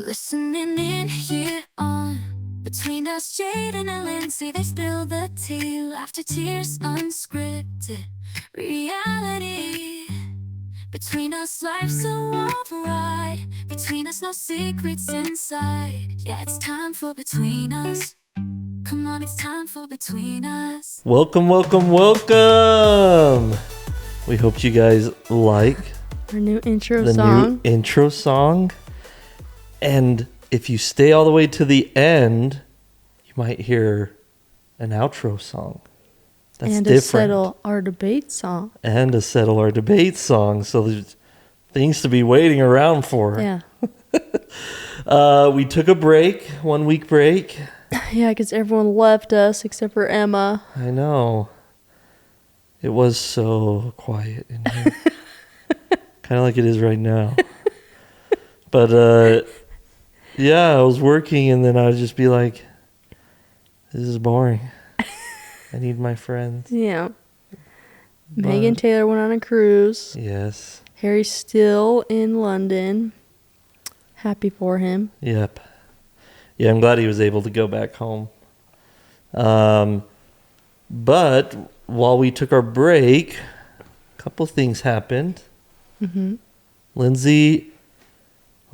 Listening in here on Between Us, Jaden and Lindsay, they spill the tea. Laughter, tears, unscripted reality. Between us, life's a wild ride. Between us, no secrets inside. Yeah, it's time for Between Us. Come on, it's time for Between Us. Welcome. We hope you guys like our new intro the song. new intro song. And if you stay all the way to the end, you might hear an outro song. That's and different. To settle our debate song. And to settle our debate song. So there's things to be waiting around for. Yeah. We took a break, 1 week break. Yeah, because everyone left us except for Emma. I know. It was so quiet in here. Kind of like it is right now. But, yeah, I was working and then I would just be like, this is boring. I need my friends. Yeah. Megan Taylor went on a cruise. Yes. Harry's still in London. Happy for him. Yep. Yeah, I'm glad he was able to go back home. But while we took our break, a couple things happened. Mm-hmm. Lindsay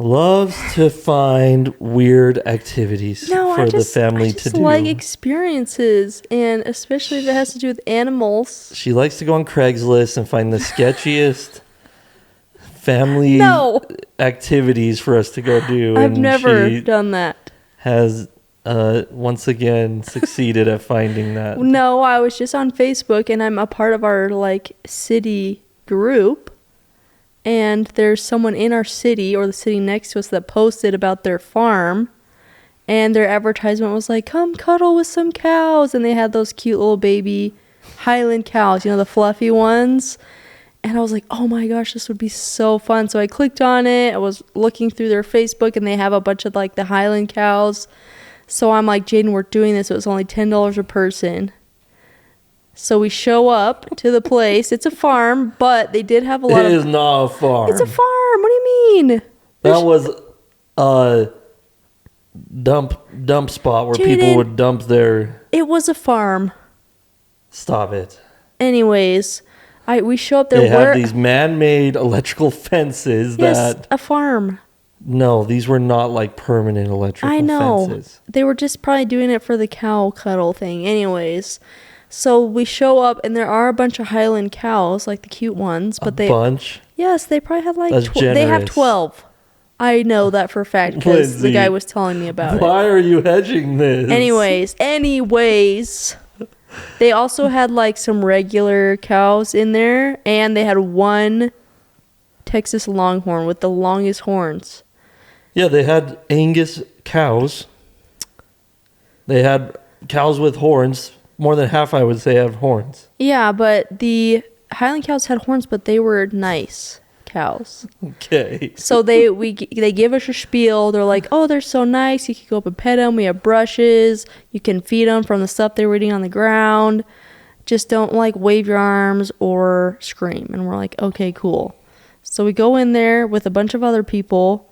loves to find weird activities for the family to do. I just like experiences, and especially if it has to do with animals. She likes to go on Craigslist and find the sketchiest family activities for us to go do. I've never done that. Has once again succeeded at finding that. No, I was just on Facebook, and I'm a part of our city group. And there's someone in our city or the city next to us that posted about their farm. And their advertisement was like, come cuddle with some cows. And they had those cute little baby Highland cows, the fluffy ones. And I was like, oh my gosh, this would be so fun. So I clicked on it. I was looking through their Facebook and they have a bunch of the Highland cows. So I'm like, Jaden, we're doing this. It was only $10 a person. So we show up to the place. It's a farm, but they did have a lot of... It is not a farm. It's a farm. What do you mean? That was a dump spot where people would dump their... It was a farm. Stop it. Anyways, we show up there. They have these man-made electrical fences Yes, a farm. No, these were not permanent electrical fences. I know. They were just probably doing it for the cow cuddle thing. Anyways... So we show up, and there are a bunch of Highland cows, the cute ones. But bunch? Yes, they probably had they have 12. I know that for a fact because the guy was telling me about it. Why are you hedging this? Anyways, they also had some regular cows in there, and they had one Texas Longhorn with the longest horns. Yeah, they had Angus cows. They had cows with horns. More than half, I would say, have horns. Yeah, but the Highland cows had horns, but they were nice cows. Okay. So they give us a spiel. They're like, oh, they're so nice. You can go up and pet them. We have brushes. You can feed them from the stuff they were eating on the ground. Just don't wave your arms or scream. And we're like, okay, cool. So we go in there with a bunch of other people,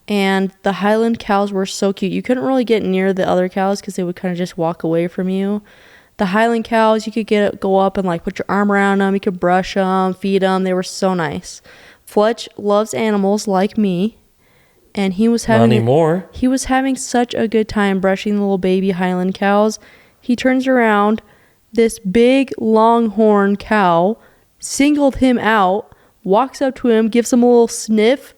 and the Highland cows were so cute. You couldn't really get near the other cows because they would kind of just walk away from you. The Highland cows, you could go up and put your arm around them. You could brush them, feed them. They were so nice. Fletch loves animals like me, and he was having not anymore. He was having such a good time brushing the little baby Highland cows. He turns around, this big longhorn cow singled him out, walks up to him, gives him a little sniff,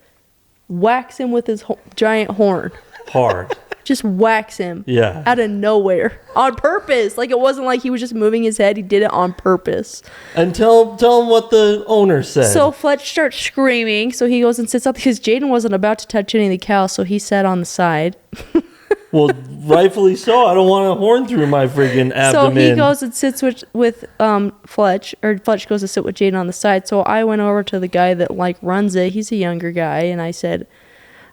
whacks him with his giant horn. Hard. Just whacks him. Yeah. Out of nowhere. On purpose. It wasn't like he was just moving his head. He did it on purpose. And tell him what the owner said. So Fletch starts screaming. So he goes and sits up because Jaden wasn't about to touch any of the cows. So he sat on the side. Well, rightfully so. I don't want a horn through my friggin' abdomen. So he goes and sits with Fletch. Or Fletch goes to sit with Jaden on the side. So I went over to the guy that runs it. He's a younger guy. And I said,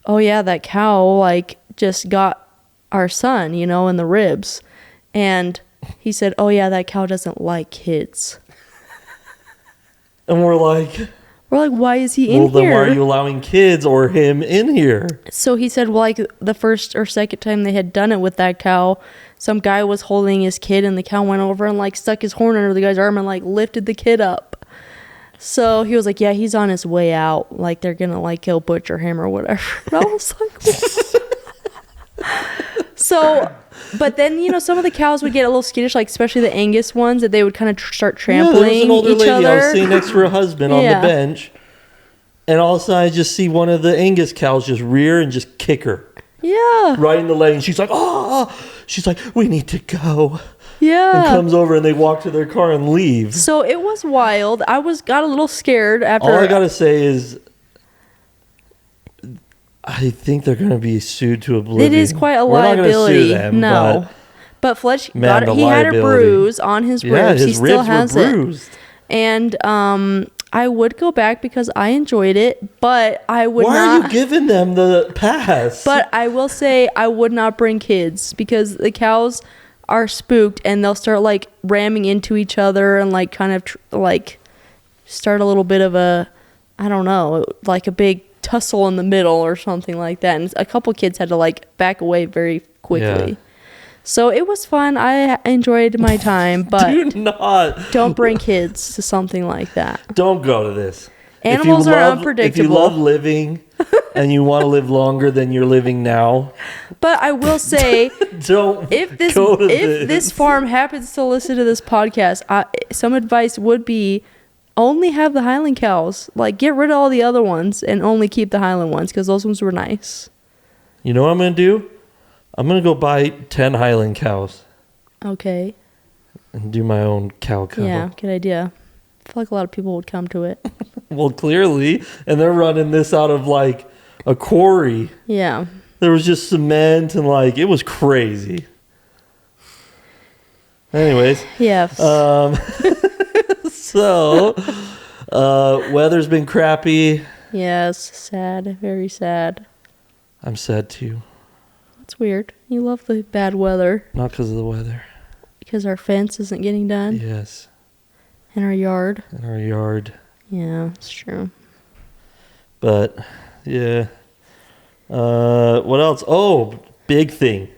oh yeah, that cow just got our son, in the ribs. And he said, oh yeah, that cow doesn't like kids. And we're like, We're like, why is he in Well, then why are here? you allowing kids or him in here? So he said, well, like the first or second time they had done it with that cow, some guy was holding his kid and the cow went over and like stuck his horn under the guy's arm and like lifted the kid up. So he was like, yeah, he's on his way out. Like they're going to like go butcher him or whatever. And I was like, so, but then, you know, some of the cows would get a little skittish, like especially the Angus ones, that they would kind of start trampling there was an older each lady other. I was sitting next to her husband on the Yeah. bench. And all of a sudden I just see one of the Angus cows just rear and just kick her Yeah. right in the leg. And she's like, oh, she's like, we need to go. Yeah. And comes over and they walk to their car and leave. So it was wild. Got a little scared after. All I got to say is I think they're going to be sued to oblivion. It is quite a We're not gonna liability. sue them, No. But Fletch Man, the he had a liability. bruise on his but yeah, ribs. his He still ribs has were it. bruised. And I would go back because I enjoyed it, but I would Why not. are you giving them the pass? But I will say I would not bring kids because the cows are spooked and they'll start like ramming into each other and like kind of like start a little bit of a, I don't know, like a big tussle in the middle or something like that. And a couple kids had to like back away very quickly. Yeah. So it was fun. I enjoyed my time, but Do not. don't bring kids to something like that. Don't go to this. Animals are If you unpredictable. love living and you want to live longer than you're living now, But I will say, don't if this go to if this farm happens to listen to this podcast, some advice would be only have the Highland cows. Like get rid of all the other ones and only keep the Highland ones because those ones were nice. You know what I'm going to do? I'm going to go buy 10 Highland cows Okay. and do my own cow cuddle. Yeah, good idea. I feel like a lot of people would come to it. Well, clearly. And they're running this out of like a quarry. Yeah. There was just cement and like, it was crazy. Anyways. Yes. So, weather's been crappy. Yes. Sad. Very sad. I'm sad too. That's weird. You love the bad weather Not because of the weather. because our fence isn't getting done Yes. in our yard. In our yard. Yeah, it's true. But, yeah. What else? Oh, big thing.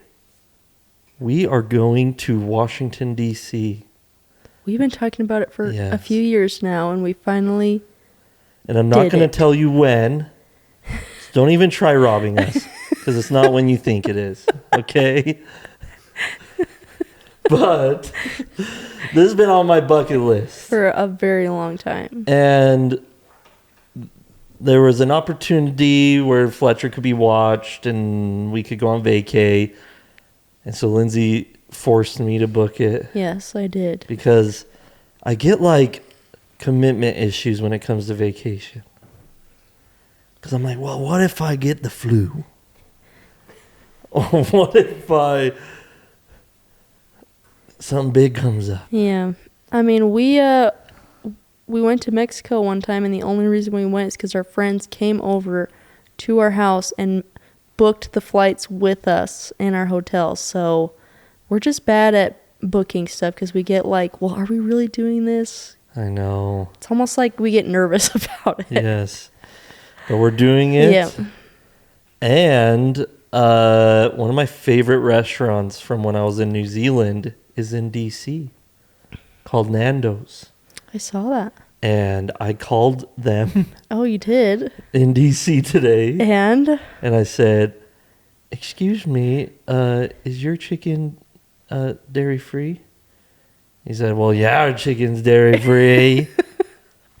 We are going to Washington, D.C. We've been talking about it for a Yes. few years now, and we finally. And I'm not Did going to it. tell you when. Don't even try robbing us. Because it's not when you think it is. Okay? But this has been on my bucket list. For a very long time. And there was an opportunity where Fletcher could be watched and we could go on vacay. And so Lindsay forced me to book it Yes, I did. because I get like commitment issues when it comes to vacation. Because I'm like, well, what if I get the flu? Or what if something big comes up? Yeah. I mean, we went to Mexico one time, and the only reason we went is because our friends came over to our house and booked the flights with us in our hotel. So we're just bad at booking stuff because we get like, well, are we really doing this? I know. It's almost like we get nervous about it. Yes. But we're doing it. Yeah. And one of my favorite restaurants from when I was in New Zealand is in DC called Nando's. I saw that. And I called them Oh, you did? in DC today. And? And I said, excuse me, is your chicken dairy free? He said, well, yeah, our chicken's dairy free,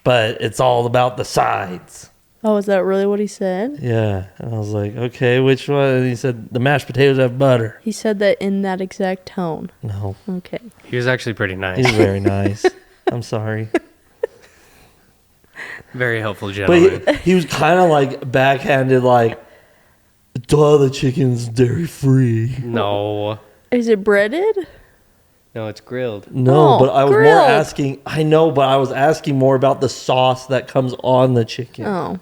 but it's all about the sides. Oh, is that really what he said? Yeah. And I was like, okay, which one? And he said, the mashed potatoes have butter. He said that in that exact tone. No, Okay. He was actually pretty nice. he's very nice. I'm sorry. Very helpful But gentleman. he was kind of like backhanded, like, duh, the chicken's dairy free. No. Is it breaded? No, it's grilled. No, Oh, but I was more grilled. asking. I know, but I was asking more about the sauce that comes on the chicken. Oh.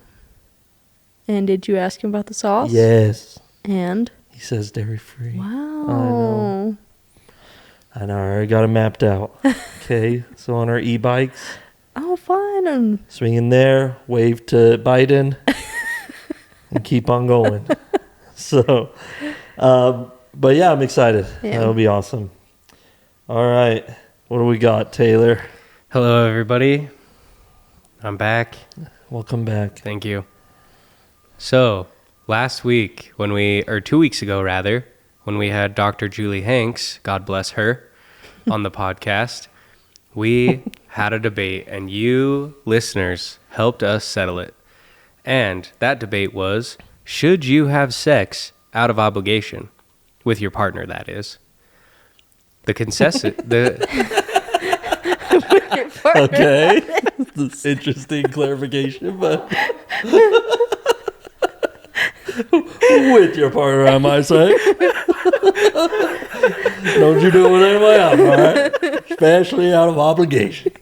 And did you ask him about the sauce? Yes. And? He says dairy free. Wow. I know. I already got it mapped out. Okay. So on our e-bikes, Oh, fine. And Swing in there, wave to Biden, and keep on going. So, but yeah, I'm excited. Yeah. That'll be awesome. All right. What do we got, Taylor? Hello, everybody. I'm back. Welcome back. Thank you. So, last week, or 2 weeks ago, rather, when we had Dr. Julie Hanks, God bless her, on the podcast, we had a debate, and you listeners helped us settle it. And that debate was, should you have sex out of obligation? With your partner, that is. The consensus... Okay. That's interesting clarification, but with your partner, I might say. Don't you do it with anybody else, all right? Especially out of obligation.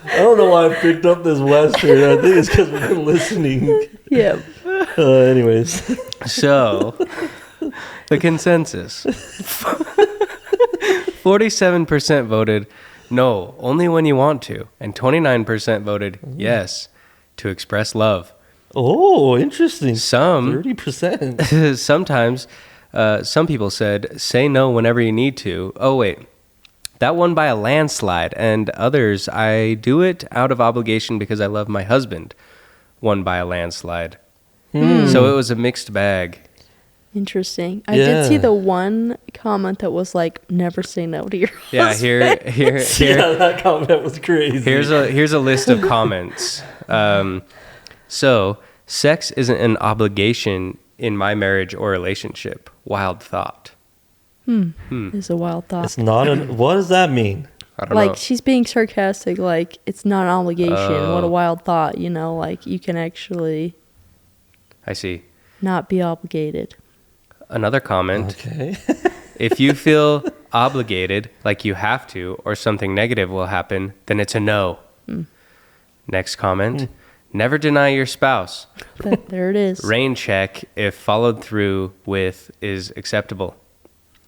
I don't know why I picked up this Western. I think it's because we've been listening. yeah. Anyways. So, the consensus. 47% voted no, only when you want to. And 29% voted yes, to express love. Oh, interesting. Some 30%. Sometimes, some people said, say no whenever you need to. Oh, wait. That won by a landslide. And others, I do it out of obligation because I love my husband. Won by a landslide. So it was a mixed bag. Interesting. I did see the one comment that was like, never say no to your Yeah, husband. here. Yeah, that comment was crazy. Here's a list of comments. So, sex isn't an obligation in my marriage or relationship. Wild thought. It's a wild thought. It's not what does that mean? I don't Like, know. she's being sarcastic, like, it's not an obligation. What a wild thought, like, you can actually I see. not be obligated. Another comment. Okay. If you feel obligated, like you have to, or something negative will happen, then it's a no. Next comment. Never deny your spouse. There it is. Rain check if followed through with is acceptable.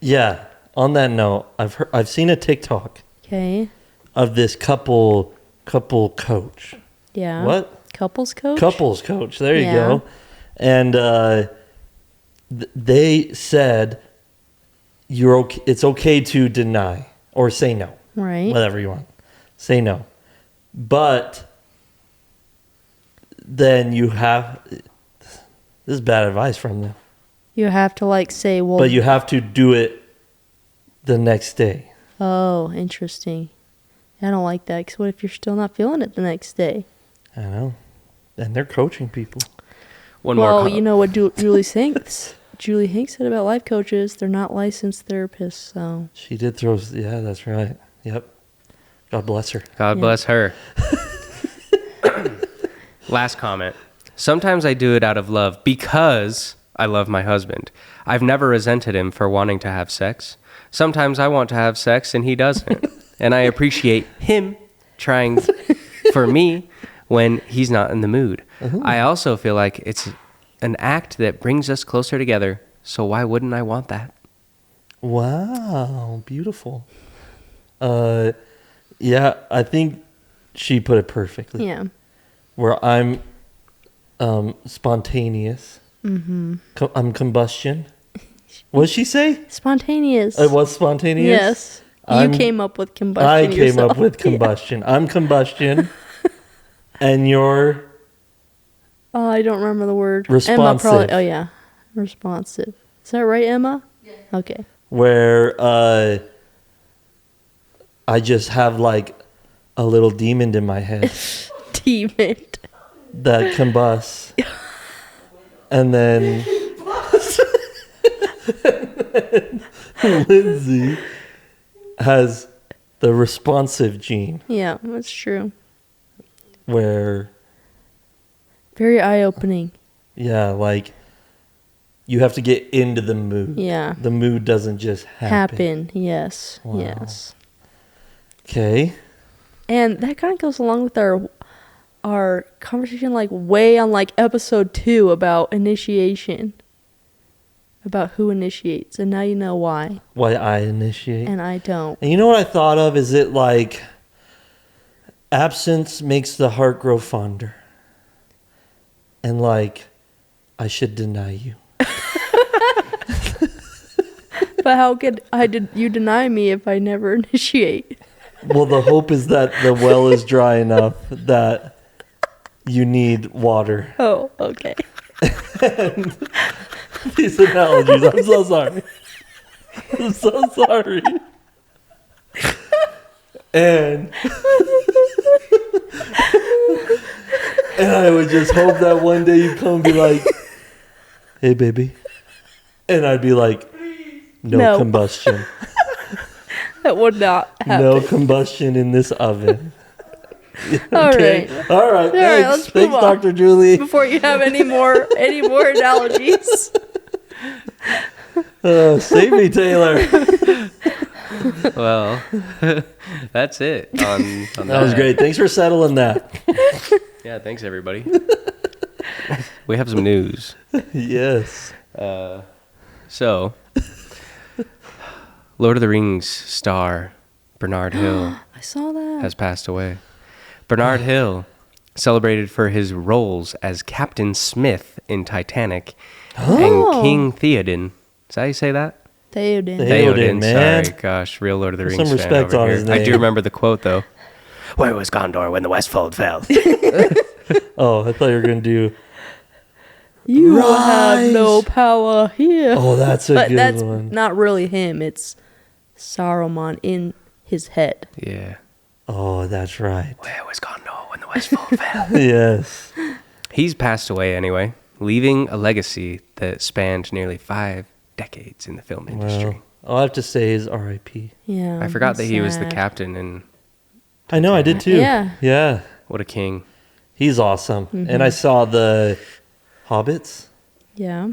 Yeah. On that note, I've seen a TikTok Okay. of this couple coach. Yeah. What? Couples coach? Couples coach. There you Yeah. go. And they said you're okay. It's okay to deny or say no. Right. Whatever you want. Say no. But then you have this is bad advice from them. You have to, like, say, well... But you have to do it the next day. Oh, interesting. I don't like that, because what if you're still not feeling it the next day? I know. And they're coaching people. One more Well, comment. you know what Julie Hanks said about life coaches? They're not licensed therapists, so... She did throw. Yeah, that's right. Yep. God bless her. God Yeah. bless her. Last comment. Sometimes I do it out of love because I love my husband. I've never resented him for wanting to have sex. Sometimes I want to have sex and he doesn't. And I appreciate him trying for me when he's not in the mood. I also feel like it's an act that brings us closer together. So why wouldn't I want that? Wow, beautiful. Yeah, I think she put it perfectly. Yeah. Where I'm spontaneous. Mm-hmm. I'm combustion. What did she say? Spontaneous. It was spontaneous? Yes. I'm- You came up with combustion I came yourself. up with combustion. I'm combustion. And you're I don't remember the word. Emma Responsive. probably... Oh, yeah. Responsive. Is that right, Emma? Yeah. Okay. where I just have like a little demon in my head Demon. that combusts. And then Lindsay has the responsive gene Yeah, that's true. where, Very eye-opening. yeah, like you have to get into the mood. Yeah. The mood doesn't just happen. Yes. Wow. Yes. Okay. And that kind of goes along with our conversation, like way on like episode 2 about initiation, about who initiates, and now you know why, Why I initiate. and I don't. And you know what I thought of? Is it like absence makes the heart grow fonder? And like, I should deny you. But how could you deny me if I never initiate? Well, the hope is that the well is dry enough that you need water. Oh, okay. These analogies, I'm so sorry. I'm so sorry. And I would just hope that one day you'd come and be like, hey, baby. And I'd be like, no. Combustion. That would not happen. No combustion in this oven. All right. All right. Let's move Thanks, on. Dr. Julie. Before you have any more analogies. Save me, Taylor. Well, that's it. On That was great. Thanks for settling that. Yeah, thanks everybody. We have some news. Yes. So, Lord of the Rings star Bernard Hill I saw that. has passed away. Bernard Hill, celebrated for his roles as Captain Smith in Titanic and King Theoden. Is that how you say that? Theoden. Theoden, man. Sorry, gosh, real Lord of the Put Rings some fan respect over on here. his name. I do remember the quote though. Where was Gondor when the Westfold fell? Oh, I thought you were going to do. You will have Rise. no power here. Oh, that's a But good that's one. not really him. It's Saruman in his head. Yeah. Oh, that's right. Where was Gondor when the Westfold fell? Yes. He's passed away anyway, leaving a legacy that spanned nearly 5 decades in the film industry. Well, all I have to say is R.I.P. Yeah. I forgot that that's he was the sad. captain, and I know, I did too. Yeah. Yeah. what a king. He's awesome. Mm-hmm. And I saw the Hobbits, Yeah.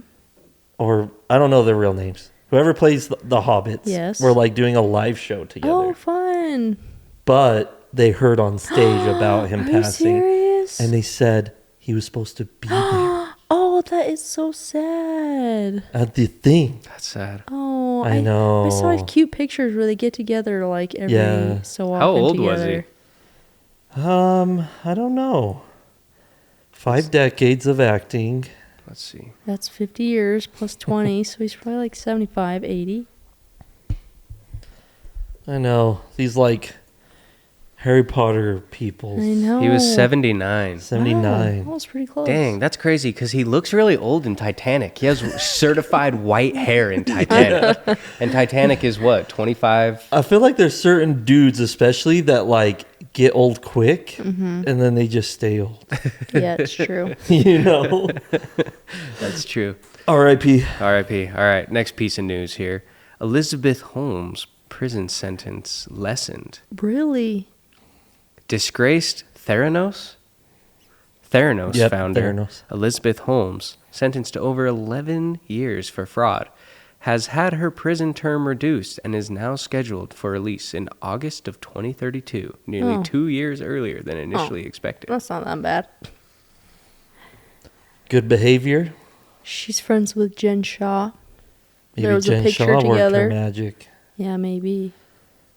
or I don't know their real names. Whoever plays the Hobbits Yes. were like doing a live show together. Oh, fun. But they heard on stage about him Are you passing. serious? And they said he was supposed to be there Oh, that is so sad. at the thing. That's sad. Oh, I know. I saw cute pictures where they get together like every Yeah. so often. How old was together. he? I don't know. 5 decades of acting. Let's see. That's 50 years plus 20, so he's probably like 75, 80. I know. These like Harry Potter people. I know. He was 79. 79. Wow, that was pretty close. Dang, that's crazy because he looks really old in Titanic. He has certified white hair in Titanic. And Titanic is what, 25? I feel like there's certain dudes especially that like get old quick Mm-hmm. and then they just stay old. Yeah, it's true. You know? That's true. R.I.P. RIP. All right, next piece of news here. Elizabeth Holmes' prison sentence lessened. Really? Disgraced Theranos Yep, founder Theranos. Elizabeth Holmes, sentenced to over 11 years for fraud, has had her prison term reduced and is now scheduled for release in August of 2032, nearly Oh. 2 years earlier than initially expected. That's not that bad. Good behavior. She's friends with Jen Shaw. Maybe There was a Jen picture Shaw worked together. her magic. Yeah, maybe.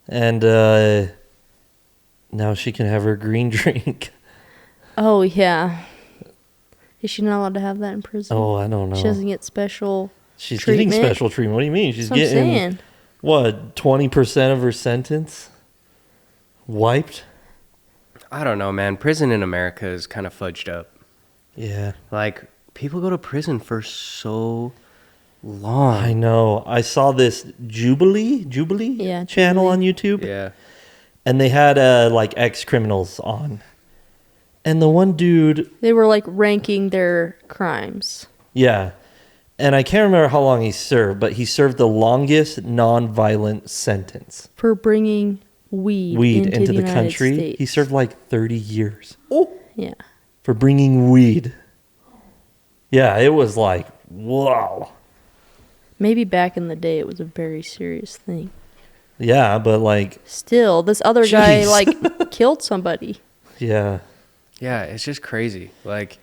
And now she can have her green drink. Oh, yeah. Is she not allowed to have that in prison? Oh, I don't know. She doesn't get special She's treatment? getting special treatment. What do you mean? She's That's what I'm getting, saying. what, 20% of her sentence wiped? I don't know, man. Prison in America is kind of fudged up. Yeah. Like, people go to prison for so long. I know. I saw this Jubilee Yeah, channel Jubilee. on YouTube. Yeah. And they had like ex-criminals on. And the one dude, They were like ranking their crimes. yeah. And I can't remember how long he served, but he served the longest non-violent sentence. For bringing weed Into the United country. States. He served like 30 years Yeah. for bringing weed. Yeah, it was like, wow. Maybe back in the day it was a very serious thing. Yeah, but like, Still, this other guy Jeez. like killed somebody. yeah. Yeah, it's just crazy. Like,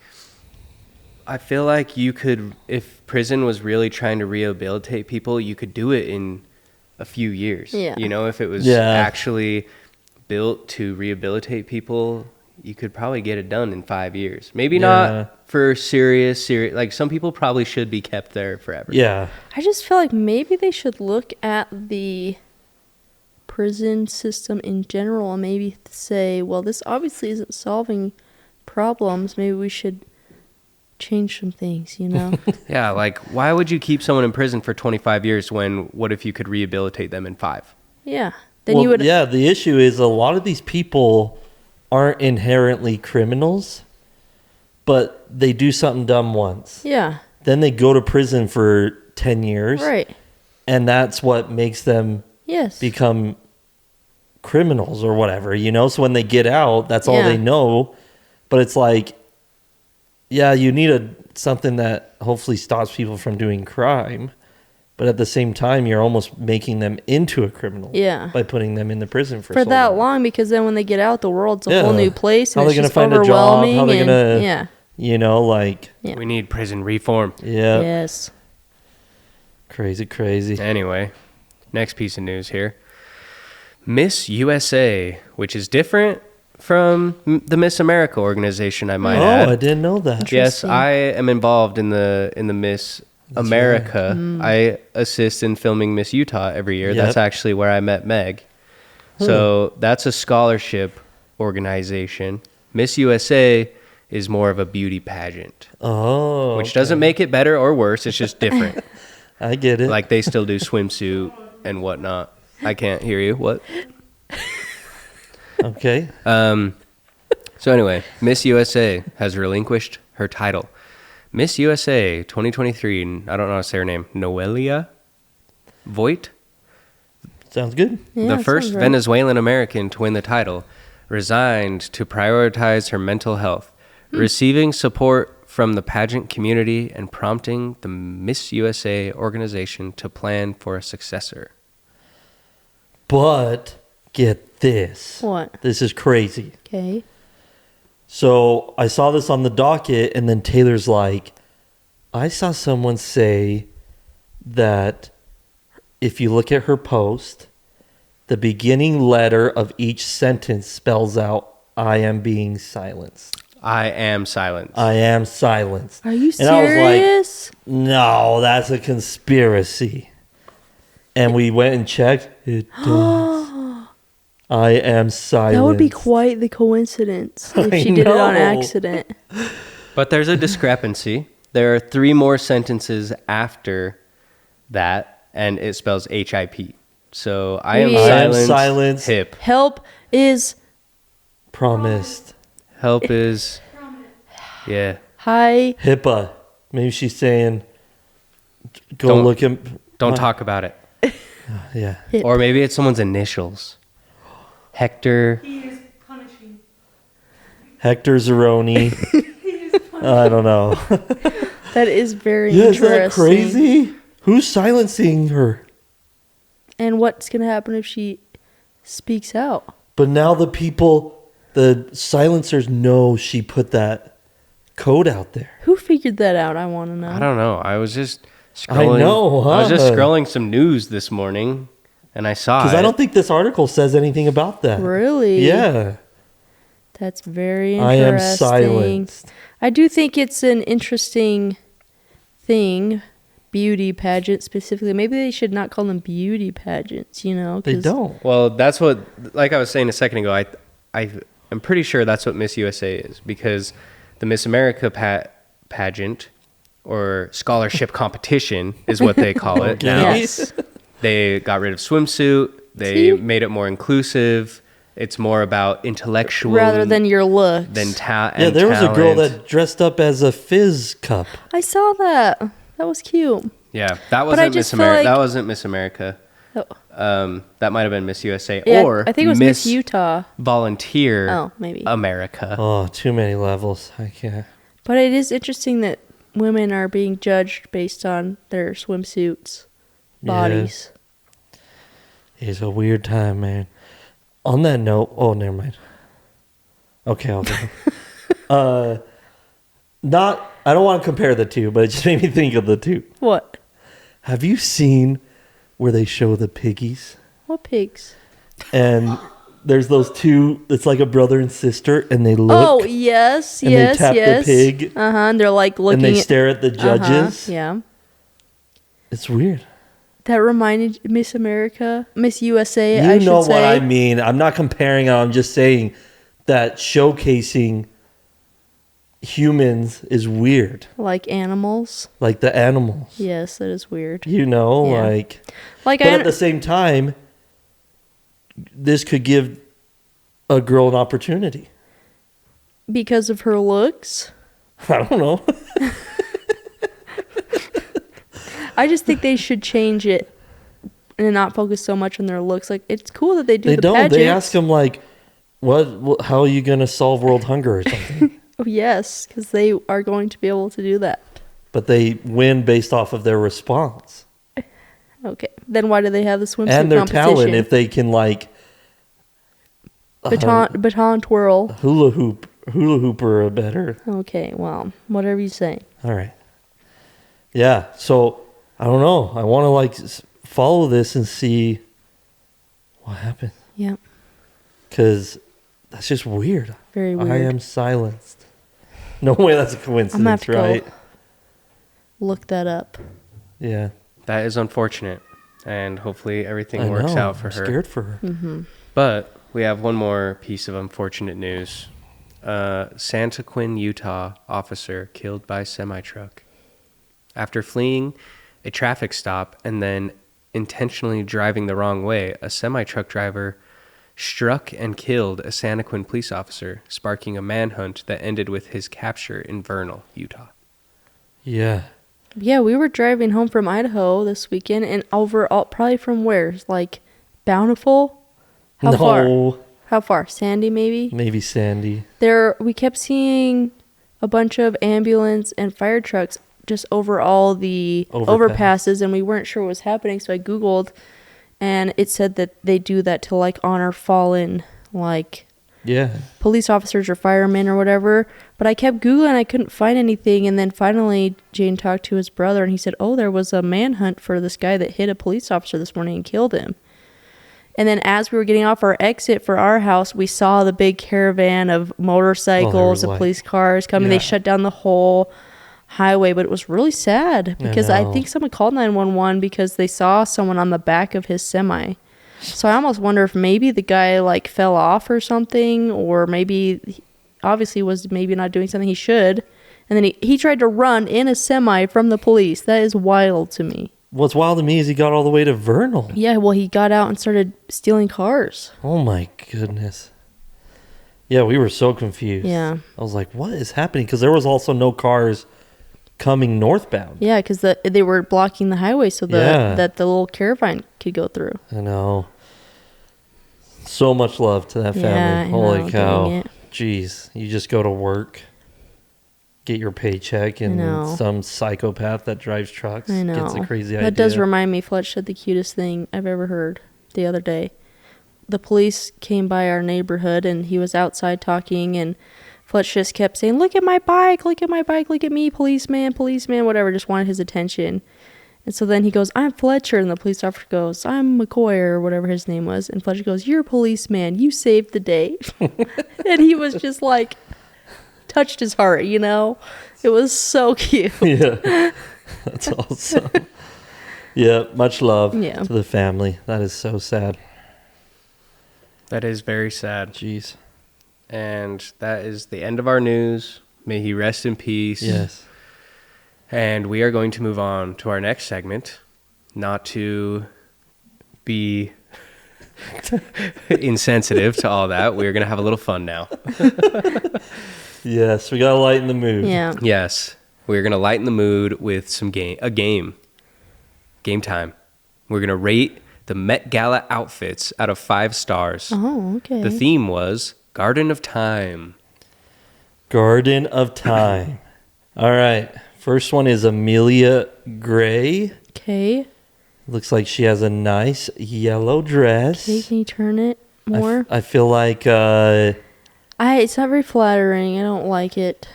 I feel like you could, if prison was really trying to rehabilitate people, you could do it in a few years. Yeah. You know, if it was Yeah. actually built to rehabilitate people, you could probably get it done in 5 years. Maybe Yeah. not for serious, like some people probably should be kept there forever. Yeah. I just feel like maybe they should look at the prison system in general and maybe say, well, this obviously isn't solving problems. Maybe we should change some things, you know? Yeah, like why would you keep someone in prison for 25 years when what if you could rehabilitate them in 5? Yeah. Then Well, you would. yeah, the issue is a lot of these people aren't inherently criminals, but they do something dumb once. Yeah. Then they go to prison for 10 years. Right. And that's what makes them Yes. become criminals or whatever, you know? So when they get out, that's all Yeah. they know. But it's like, yeah, you need something that hopefully stops people from doing crime. But at the same time, you're almost making them into a criminal. Yeah. By putting them in the prison for For so that long, because then when they get out, the world's a Yeah. whole new place How and they it's gonna just find a job? overwhelming. How they and, gonna- yeah. You know, like, Yeah. We need prison reform. yeah. Yes. Crazy. Anyway, next piece of news here. Miss USA, which is different from the Miss America organization, I might add. Oh, I didn't know that. Yes, Interesting. I am involved in the Miss That's America. Mm. I assist in filming Miss Utah every year. Yep. That's actually where I met Meg. So that's a scholarship organization. Miss USA is more of a beauty pageant, Oh. which doesn't make it better or worse. It's just different. I get it. Like they still do swimsuit and whatnot. I can't hear you. What? Okay. So anyway, Miss USA has relinquished her title. Miss USA 2023, I don't know how to say her name, Noelia Voigt, Sounds good. Yeah, the that first sounds right. Venezuelan American to win the title, resigned to prioritize her mental health, receiving support from the pageant community and prompting the Miss USA organization to plan for a successor. But get this. What? This is crazy. Okay. So I saw this on the docket, and then Taylor's like, I saw someone say that if you look at her post, the beginning letter of each sentence spells out, I am being silenced. I am silent. I am silenced. Are you And I was like, serious? no, that's a conspiracy. And we went and checked. It does. I am silenced. That would be quite the coincidence if I she did it on know. accident. But there's a discrepancy. There are 3 more sentences after that, and it spells HIP. So I am Maybe- I am silent. silenced. Hip. Help is Promised. Help is. Yeah. high. HIPAA. Maybe she's saying, go Don't- look at. Don't what? talk about it. Yeah. Hip. Or maybe it's someone's initials. Hector. Hector Zeroni. I don't know. That is very Yeah, is interesting. that crazy? Who's silencing her? And what's going to happen if she speaks out? But now the silencers know she put that code out there. Who figured that out? I want to know. I don't know. I was just scrolling. I know, I was just huh? scrolling some news this morning, and I saw Because it. I don't think this article says anything about that. Really? Yeah. That's very I am interesting. silenced. I do think it's an interesting thing, beauty pageant specifically. Maybe they should not call them beauty pageants, you know? They 'cause- don't. Well, that's what, like I was saying a second ago, I'm pretty sure that's what Miss USA is, because the Miss America pageant or scholarship competition is what they call it Okay. now. Yes. They got rid of swimsuit. They See? made it more inclusive. It's more about intellectual Rather than your looks. than Yeah, there was a girl that dressed up as a fizz cup. I saw that. That was cute. Yeah, that I wasn't just Miss feel America. like- That wasn't Miss America. Oh. That might have been Miss USA Yeah, or I think it was Miss Utah. Volunteer Oh, maybe. America. Oh, too many levels. I can't. But it is interesting that women are being judged based on their swimsuits, Yeah. bodies. It's a weird time, man. On that note, oh, never mind. Okay, I'll go. Not I don't want to compare the two, but it just made me think of the two. What? Have you seen where they show the piggies? What pigs? And there's those two, it's like a brother and sister, and they look. Oh, yes, and yes, they tap yes. the pig. And they're like looking And they stare at the judges. Yeah. It's weird. That reminded Miss America, Miss USA, You I should know say. what I mean. I'm not comparing. I'm just saying that showcasing humans is weird. Like animals. Like the animals. Yes, that is weird. You know, Yeah. like. Like But at the same time, this could give a girl an opportunity. because of her looks. I don't know. I just think they should change it and not focus so much on their looks. Like, it's cool that they do They the don't. pageants. They ask them like, how are you going to solve world hunger or something? Oh, yes, because they are going to be able to do that. But they win based off of their response. Okay. Then why do they have the swimsuit And their competition? talent, if they can like Baton twirl. hula hooper better. Okay, well, whatever you say. All right. Yeah. So I don't know. I want to like follow this and see what happens. Yeah, Because that's just weird. very weird. I am silenced. No way that's a I'm gonna have coincidence, to go right? look that up. Yeah. That is unfortunate, and hopefully everything I works know. out for I'm her. scared for her. Mm-hmm. But we have one more piece of unfortunate news. Santaquin, Utah officer killed by semi-truck. After fleeing a traffic stop and then intentionally driving the wrong way, a semi-truck driver struck and killed a Santaquin police officer, sparking a manhunt that ended with his capture in Vernal, Utah. Yeah. Yeah, we were driving home from Idaho this weekend, and overall, probably from where? Like Bountiful? How no. far? How far? Sandy, maybe? Maybe Sandy. We kept seeing a bunch of ambulance and fire trucks just over all the overpasses, and we weren't sure what was happening, so I Googled, and it said that they do that to, like, honor fallen, like, Yeah. police officers or firemen or whatever. But I kept Googling, I couldn't find anything, and then finally Jane talked to his brother, and he said, oh, there was a manhunt for this guy that hit a police officer this morning and killed him. And then as we were getting off our exit for our house, we saw the big caravan of motorcycles and police cars coming. Yeah. They shut down the whole highway, but it was really sad because I think someone called 911 because they saw someone on the back of his semi. So I almost wonder if maybe the guy like fell off or something, or maybe obviously was maybe not doing something he should. And then he tried to run in a semi from the police. That is wild to me. What's wild to me is he got all the way to Vernal. Yeah, well, he got out and started stealing cars. Oh my goodness. Yeah, we were so confused. Yeah. I was like, what is happening? Because there was also no cars coming northbound. Yeah, because they were blocking the highway so that the little caravan could go through. I know. So much love to that family. Yeah, I Holy know, cow. dang it. Jeez. You just go to work, get your paycheck, and know. some psychopath that drives trucks I know. gets a crazy idea. That does remind me, Fletch said the cutest thing I've ever heard the other day. The police came by our neighborhood, and he was outside talking, and Fletch just kept saying, look at my bike, look at my bike, look at me, policeman, policeman, whatever, just wanted his attention. And so then he goes, I'm Fletcher, and the police officer goes, I'm McCoy, or whatever his name was, and Fletcher goes, you're a policeman, you saved the day. And he was just like, touched his heart, you know? It was so cute. Yeah. That's awesome. Yeah, much love Yeah. to the family. That is so sad. That is very sad. Jeez. And that is the end of our news. May he rest in peace. Yes. And we are going to move on to our next segment. Not to be insensitive to all that. We're going to have a little fun now. Yes, we got to lighten the mood. Yeah. Yes. We're going to lighten the mood with a game. Game time. We're going to rate the Met Gala outfits out of 5 stars. Oh, okay. The theme was Garden of Time. Garden of Time. All right. First one is Amelia Gray. Okay. Looks like she has a nice yellow dress. Okay, can you turn it more? I feel like It's not very flattering. I don't like it.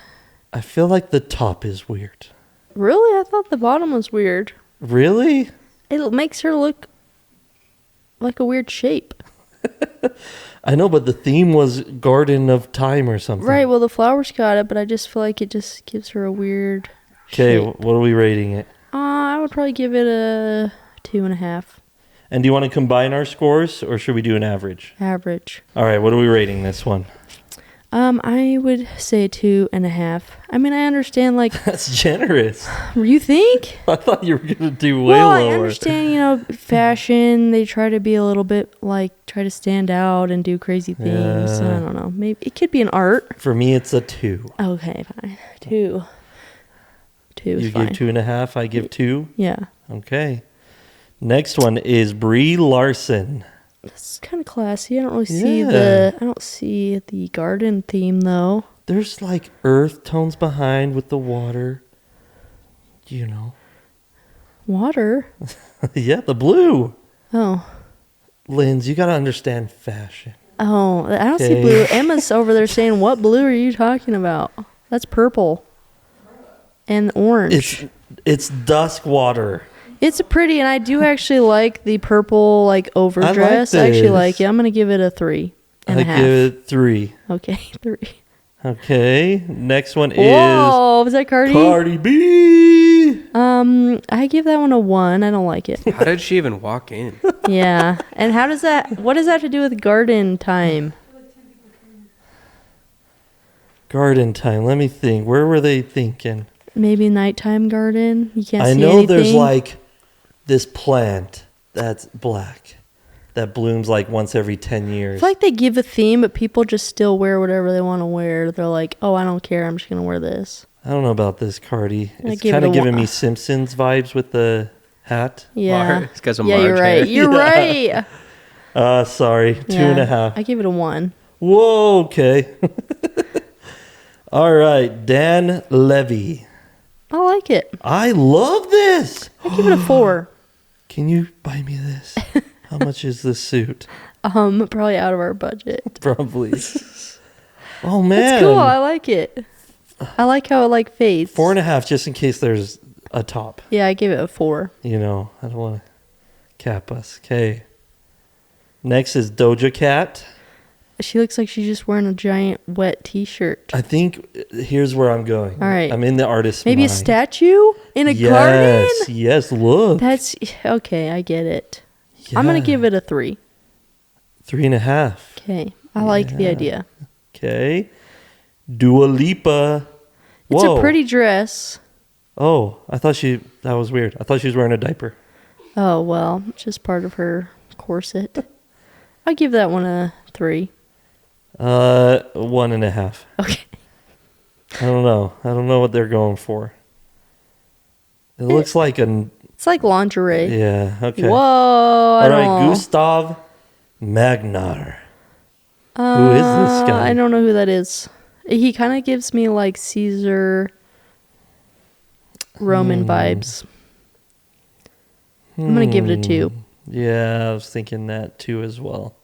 I feel like the top is weird. Really? I thought the bottom was weird. Really? It makes her look like a weird shape. I know, but the theme was Garden of Time or something. Right, well, the flowers got it, but I just feel like it just gives her a weird Okay, shape. what are we rating it? I would probably give it a 2.5. And do you want to combine our scores, or should we do an average? Average. All right, what are we rating this one? I would say 2.5. I mean, I understand, like, That's generous. you think? I thought you were going to do way Well, lower. I understand, fashion, they try to be a little bit, like, try to stand out and do crazy things. Yeah. I don't know. Maybe it could be an art. For me, it's a 2. Okay, fine. 2. 2 is You fine. give 2.5, I give 2. Yeah. Okay. Next one is Brie Larson. It's kind of classy. I don't really see I don't see the garden theme, though. There's like earth tones behind with the water. You know. Water? Yeah, the blue. Oh. Linz, you got to understand fashion. Oh, I don't see Okay. blue. Emma's over there saying, what blue are you talking about? That's purple. And orange. It's dusk water. It's pretty, and I do actually like the purple, like, overdress. I actually this. like it. I'm going to give it a 3 and I a half. give it 3. Okay, 3. Okay. Next one Whoa, was that Cardi? is Cardi B. I give that one a 1. I don't like it. How did she even walk in? Yeah. And what does that have to do with garden time? Garden time. Let me think. Where were they thinking? Maybe nighttime garden? You can't I see know anything? there's like this plant that's black that blooms like once every 10 I years. feel like they give a theme, but people just still wear whatever they want to wear. They're like, oh, I don't care. I'm just going to wear this. I don't know about this, Cardi. I It's give kind it of a giving one. me Simpsons vibes with the hat. Yeah. It's got some Yeah, you're large right. hair. You're Yeah. right. Sorry. Yeah. 2.5. I give it a 1. Whoa, okay. All right, Dan Levy. I like it. I love this. I give it a 4. Can you buy me this? How much is this suit? Probably out of our budget. Probably. Oh man, It's cool. I like it. I like how it like fades. 4.5, just in case there's a top. Yeah, I give it a 4. You know, I don't want to cap us. Okay. Next is Doja Cat. She looks like she's just wearing a giant wet T-shirt. I think here's where I'm going. All right. I'm in the artist's Maybe mind. a statue in a garden. Yes, look. That's okay. I get it. I'm gonna Yeah. give it a 3. 3.5. Okay, I like the Yeah. idea. Okay. Dua Lipa. It's Whoa. a pretty dress. Oh, that was weird. I thought she was wearing a diaper. Oh well, it's just part of her corset. I give that one a 3. 1.5. Okay. I don't know what they're going for. It looks like It's like lingerie. yeah, okay. Whoa! All I right, don't know. Gustav Magnar. Who is this guy? I don't know who that is. He kind of gives me like Caesar Roman vibes. I'm gonna give it a 2. Yeah, I was thinking that too as well.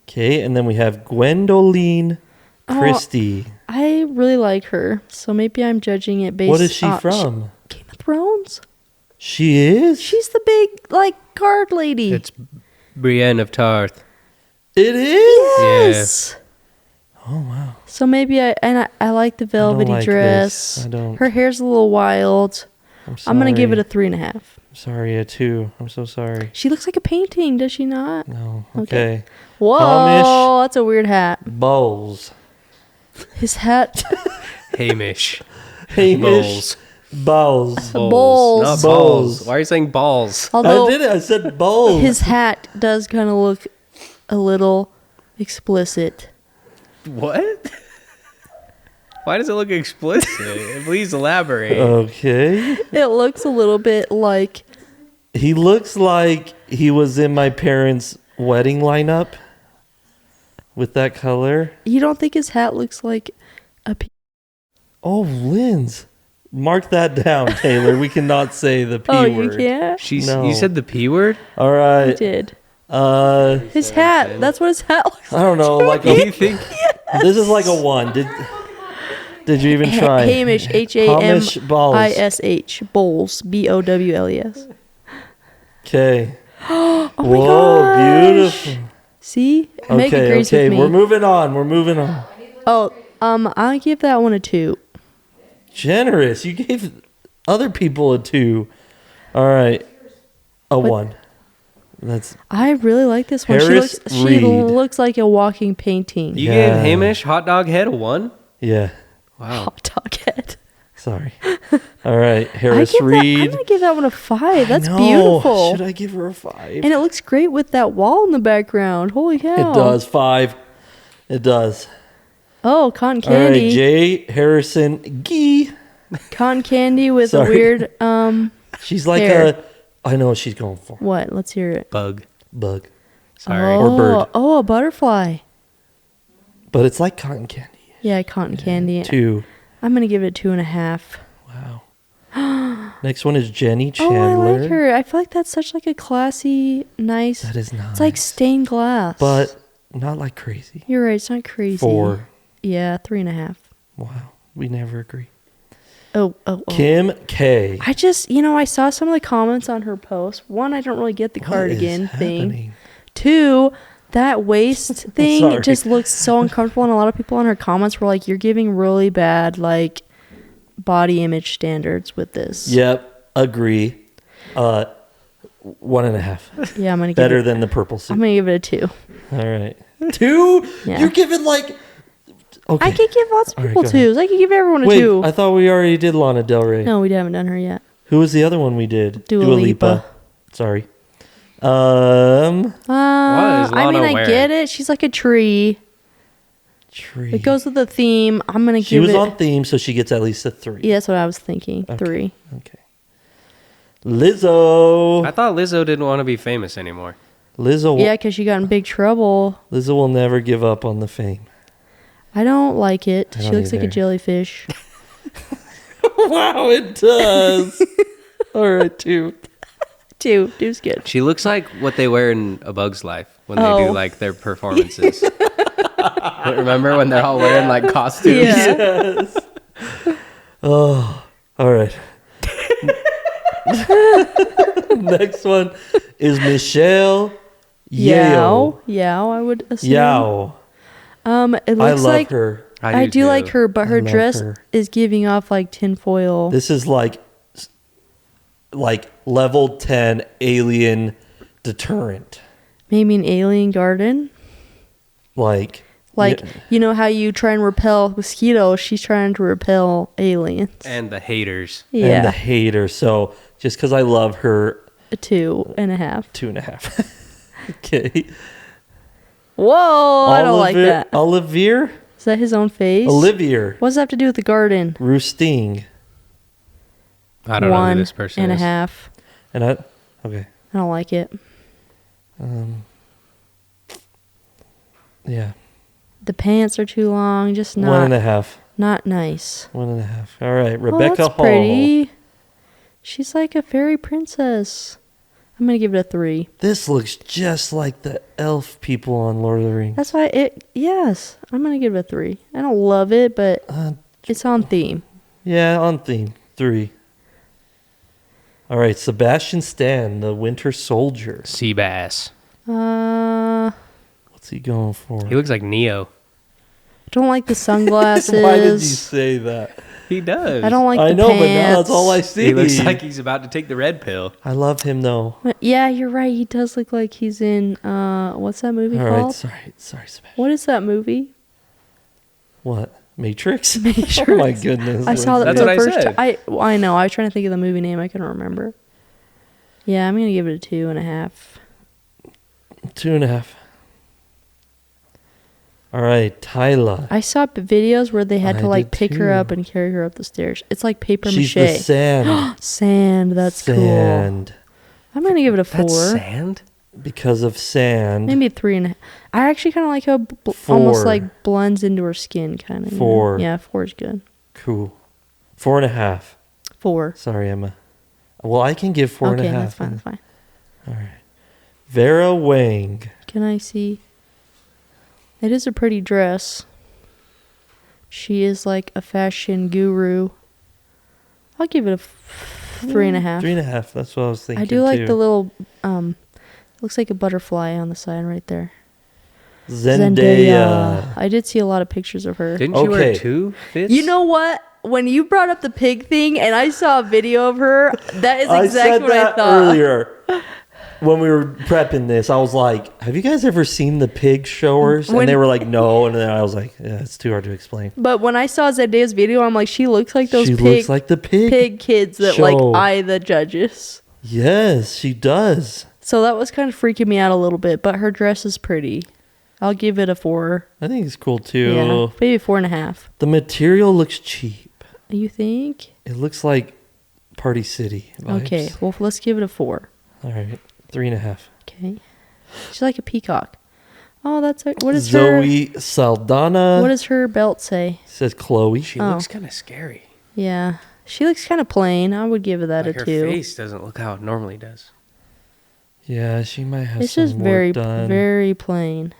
Okay, and then we have Gwendoline Oh, Christie. I really like her, so maybe I'm judging it based. What is she on from? Game of Thrones. She is? She's the big like card lady. It's Brienne of Tarth. It is? Yes. Oh, wow. So maybe I like the velvety like dress. this. I don't. Her hair's a little wild. I'm gonna give it a 3.5. Sorry, a 2. I'm so sorry. She looks like a painting, does she not? No. Okay. Okay. Whoa, Hamish. that's a weird hat. Bowles. His hat. Hamish. Hamish. Bowles. Bowls. Not Bowls. balls. Why are you saying balls? Although I did it. I said bowls. his hat does kind of look a little explicit. What? Why does it look explicit? Please elaborate. Okay. It looks a little bit like He looks like he was in my parents' wedding lineup with that color. you don't think his hat looks like a Oh, Linz. Mark that down, Taylor. We cannot say the P Oh, word. you can't? No. You said the P word? All I right. did. Uh, His hat. That's what his hat looks I don't know. Like Do you think? this is like a 1. Did you even try? Hamish, Hamish balls. H-A-M-I-S-H. Bowles, B-O-W-L-E-S. Okay. Oh my Whoa, gosh. beautiful. See? Meg agrees with me. We're moving on. Oh, I'll give that one a 2. Generous. You gave other people a 2. All right. A 1. That's I really like this one. Harris She Reed. looks like a walking painting. You Yeah. gave Hamish hot dog head a 1? yeah. Wow. Hot dog head. Sorry. All right. Harris I'm Reed. gonna give that one a 5. That's I know. beautiful. Should I give her a 5? And it looks great with that wall in the background. Holy cow. It does. 5. It does. Oh, cotton All right. candy. Jay Harrison Gee. Cotton candy with a Sorry. weird She's like Hair. I know what she's going for. what? Let's hear it. Bug. Bug. Sorry. Oh, Or bird. Oh, a butterfly. But it's like cotton candy. Yeah, cotton candy. 2. I'm gonna give it a 2.5. Wow. Next one is Jenny Oh, Chandler. I like her. I feel like that's such like a classy, nice. That is nice. It's like stained glass. But not like crazy. You're right. It's not crazy. 4. Yeah, 3.5. Wow. We never agree. Oh. Kim K. I just, I saw some of the comments on her post. One, I don't really get the What cardigan is thing. happening? 2, that waist thing Sorry. just looks so uncomfortable. And a lot of people in her comments were like, you're giving really bad, like, body image standards with this. Yep. Agree. 1.5. Yeah, I'm going to give Better it. than the purple suit. I'm going to give it a 2. All right. 2? Yeah. You're giving like. Okay. I could give lots of All right, people go ahead. 2s. I could give everyone a Wait, 2. I thought we already did Lana Del Rey. No, we haven't done her yet. Who was the other one we did? Dua Lipa. Sorry. What is I mean, Lana I wearing? get it. She's like a tree. Tree. It goes with the theme. I'm going to She give was it. on theme, so she gets at least a 3. Yeah, that's what I was thinking. Okay. 3. Okay. Lizzo. I thought Lizzo didn't want to be famous anymore. Lizzo. Yeah, because she got in big trouble. Lizzo will never give up on the fame. I don't like it. I She don't looks like a either. jellyfish. Wow, it does. All right, 2. 2. 2's good. She looks like what they wear in A Bug's Life when they Oh. do like their performances. Remember when they're all wearing like costumes? Yeah. Yes. Oh, all right. Next one is Michelle Yao. Yao, I would assume. Yao. It I looks love like her. I do like her, but I her love dress her. is giving off like tinfoil. This is like level 10 alien deterrent. Maybe an alien garden. Like Like, yeah, you know how you try and repel mosquitoes? She's trying to repel aliens. And the haters. and Yeah. the hater. So just because I love her, A 2.5. 2.5. Okay. Whoa, I don't like that. Olivier? Is that his own face? Olivier. What does that have to do with the garden? Roosting. I don't know who this person is. 1.5. And I, okay. I don't like it. Yeah. The pants are too long. Just 1.5. not nice. 1.5. All right. Oh, Rebecca that's Hall. pretty. She's like a fairy princess. I'm gonna give it a 3. This looks just like the elf people on Lord of the Rings. That's why yes, I'm gonna give it a 3. I don't love it, but it's on theme. Yeah, on theme. 3. All right. Sebastian Stan, the Winter Soldier. Sea bass. What's he going for? He looks like Neo. Don't like the sunglasses. Why did you say that? He does. I don't like I the know, pants. but now that's all I see. He looks like he's about to take the red pill. I love him though. But yeah, you're right. He does look like he's in what's that movie All called? right, sorry, Sebastian. What is that movie? What? Matrix? Matrix. Oh my goodness. I saw that That's for what the I first said. time. I know. I was trying to think of the movie name. I couldn't remember. Yeah, I'm gonna give it a 2.5. 2.5. All right, Tyla. I saw videos where they had I to like did pick her too. up and carry her up the stairs. It's like paper She's mache. the sand. Sand. That's cool. Sand. I'm gonna give it a 4. That's sand? Because of sand. Maybe a 3.5. I actually kind of like how it 4. almost like blends into her skin, kind of. 4. Yeah, 4 is good. Cool. 4.5. 4. Sorry, Emma. Well, I can give 4.5. Okay, that's fine. That's fine. All right. Vera Wang. Can I see? It is a pretty dress. She is like a fashion guru. I'll give it a 3.5. 3.5. That's what I was thinking. I do like too. the little looks like a butterfly on the side right there. Zendaya. I did see a lot of pictures of her. Didn't she wear Okay. 2 fits? You know what? When you brought up the pig thing and I saw a video of her, that is I said exactly what I that thought. earlier when we were prepping this. I was like, "Have you guys ever seen the pig showers?" And When- they were like, "No." And then I was like, "Yeah, it's too hard to explain." But when I saw Zendaya's video, I'm like, she looks like those She pig, looks like the pig. kids that show. like eye the judges. Yes, she does. So that was kind of freaking me out a little bit, but her dress is pretty. I'll give it a 4. I think it's cool too. Yeah, maybe 4.5. The material looks cheap. You think? It looks like Party City vibes. Okay, well, let's give it a 4. All right, 3.5. Okay. She's like a peacock. Oh, that's what is her? Zoe Saldana. What does her belt say? Says Chloe. She Oh. looks kind of scary. Yeah, she looks kind of plain. I would give that Like a her 2. face doesn't look how it normally does. Yeah, she might have It's some just work very, done. very plain,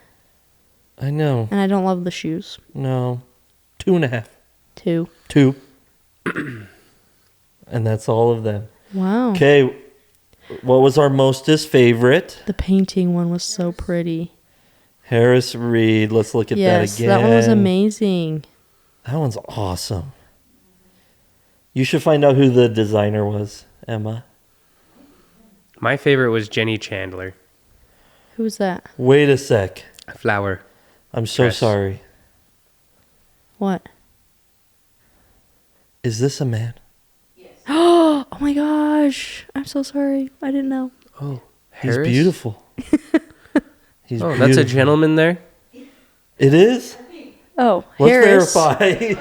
I know. and I don't love the shoes. No. 2.5. 2. 2. And that's all of them. Wow. Okay. What was our mostest favorite? The painting one was so pretty. Harris Reed. Let's look at Yes, that again. that one was amazing. That one's awesome. You should find out who the designer was, Emma. My favorite was Jenny Chandler. Who's that? Wait a sec. Flower. I'm so Dress. sorry. What? Is this a man? Oh my gosh! I'm so sorry. I didn't know. Oh, He's Harris? beautiful. He's Oh, beautiful. that's a gentleman there? It is? Oh, Let's Harris. verify.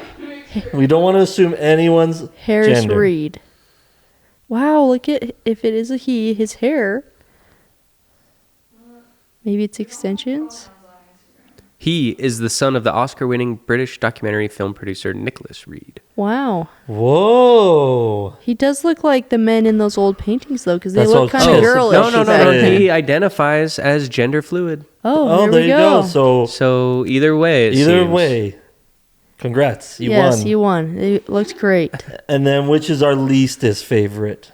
We don't want to assume anyone's Harris gender. Reed. Wow, look at if it is a he, his hair. Maybe it's extensions. He is the son of the Oscar-winning British documentary film producer Nicholas Reed. Wow, Whoa. he does look like the men in those old paintings though, because they That's look what kind I of was girlish. supposed No. to back say. then. He identifies as gender fluid. Oh, there we you go. So So either way, it either seems. way, congrats. You yes, won. you won. It looks great. And then which is our leastest favorite?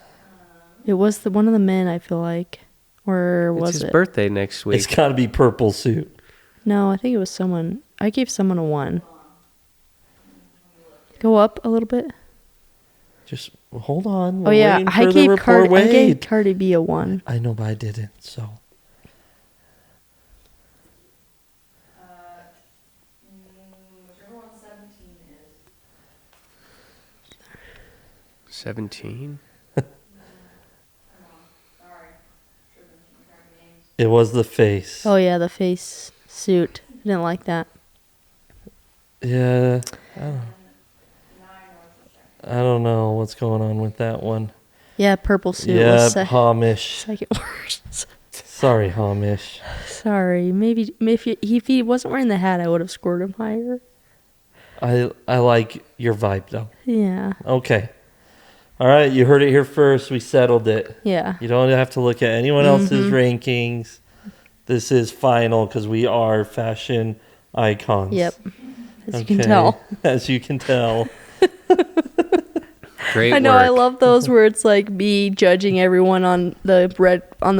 It was the one of the men. I feel like, or It's was his it? birthday next week. It's got to be purple suit. No, I think it was someone. I gave someone a 1. Go up a little bit. Just hold on. Oh We're yeah, waiting I for the gave report. Wait. Cardi B a 1. I know, but I didn't. So Whichever one 17 is. 17? Sorry. Should have been keeping track of names. it was the face. Oh yeah, the face suit. I didn't like that. Yeah. Now I know it's a second. I don't know what's going on with that one. Yeah, purple suit Yeah, was Hamish. second worst. Sorry, Hamish. Sorry, maybe if he wasn't wearing the hat, I would have scored him higher. I like your vibe though. Yeah, Okay. All right, you heard it here first. We settled it. yeah. You don't have to look at anyone else's Mm-hmm. rankings. This is final because we are fashion icons. Yep. As you can Okay. tell. As you can tell. Great I know. work. I love those where it's like me judging everyone on the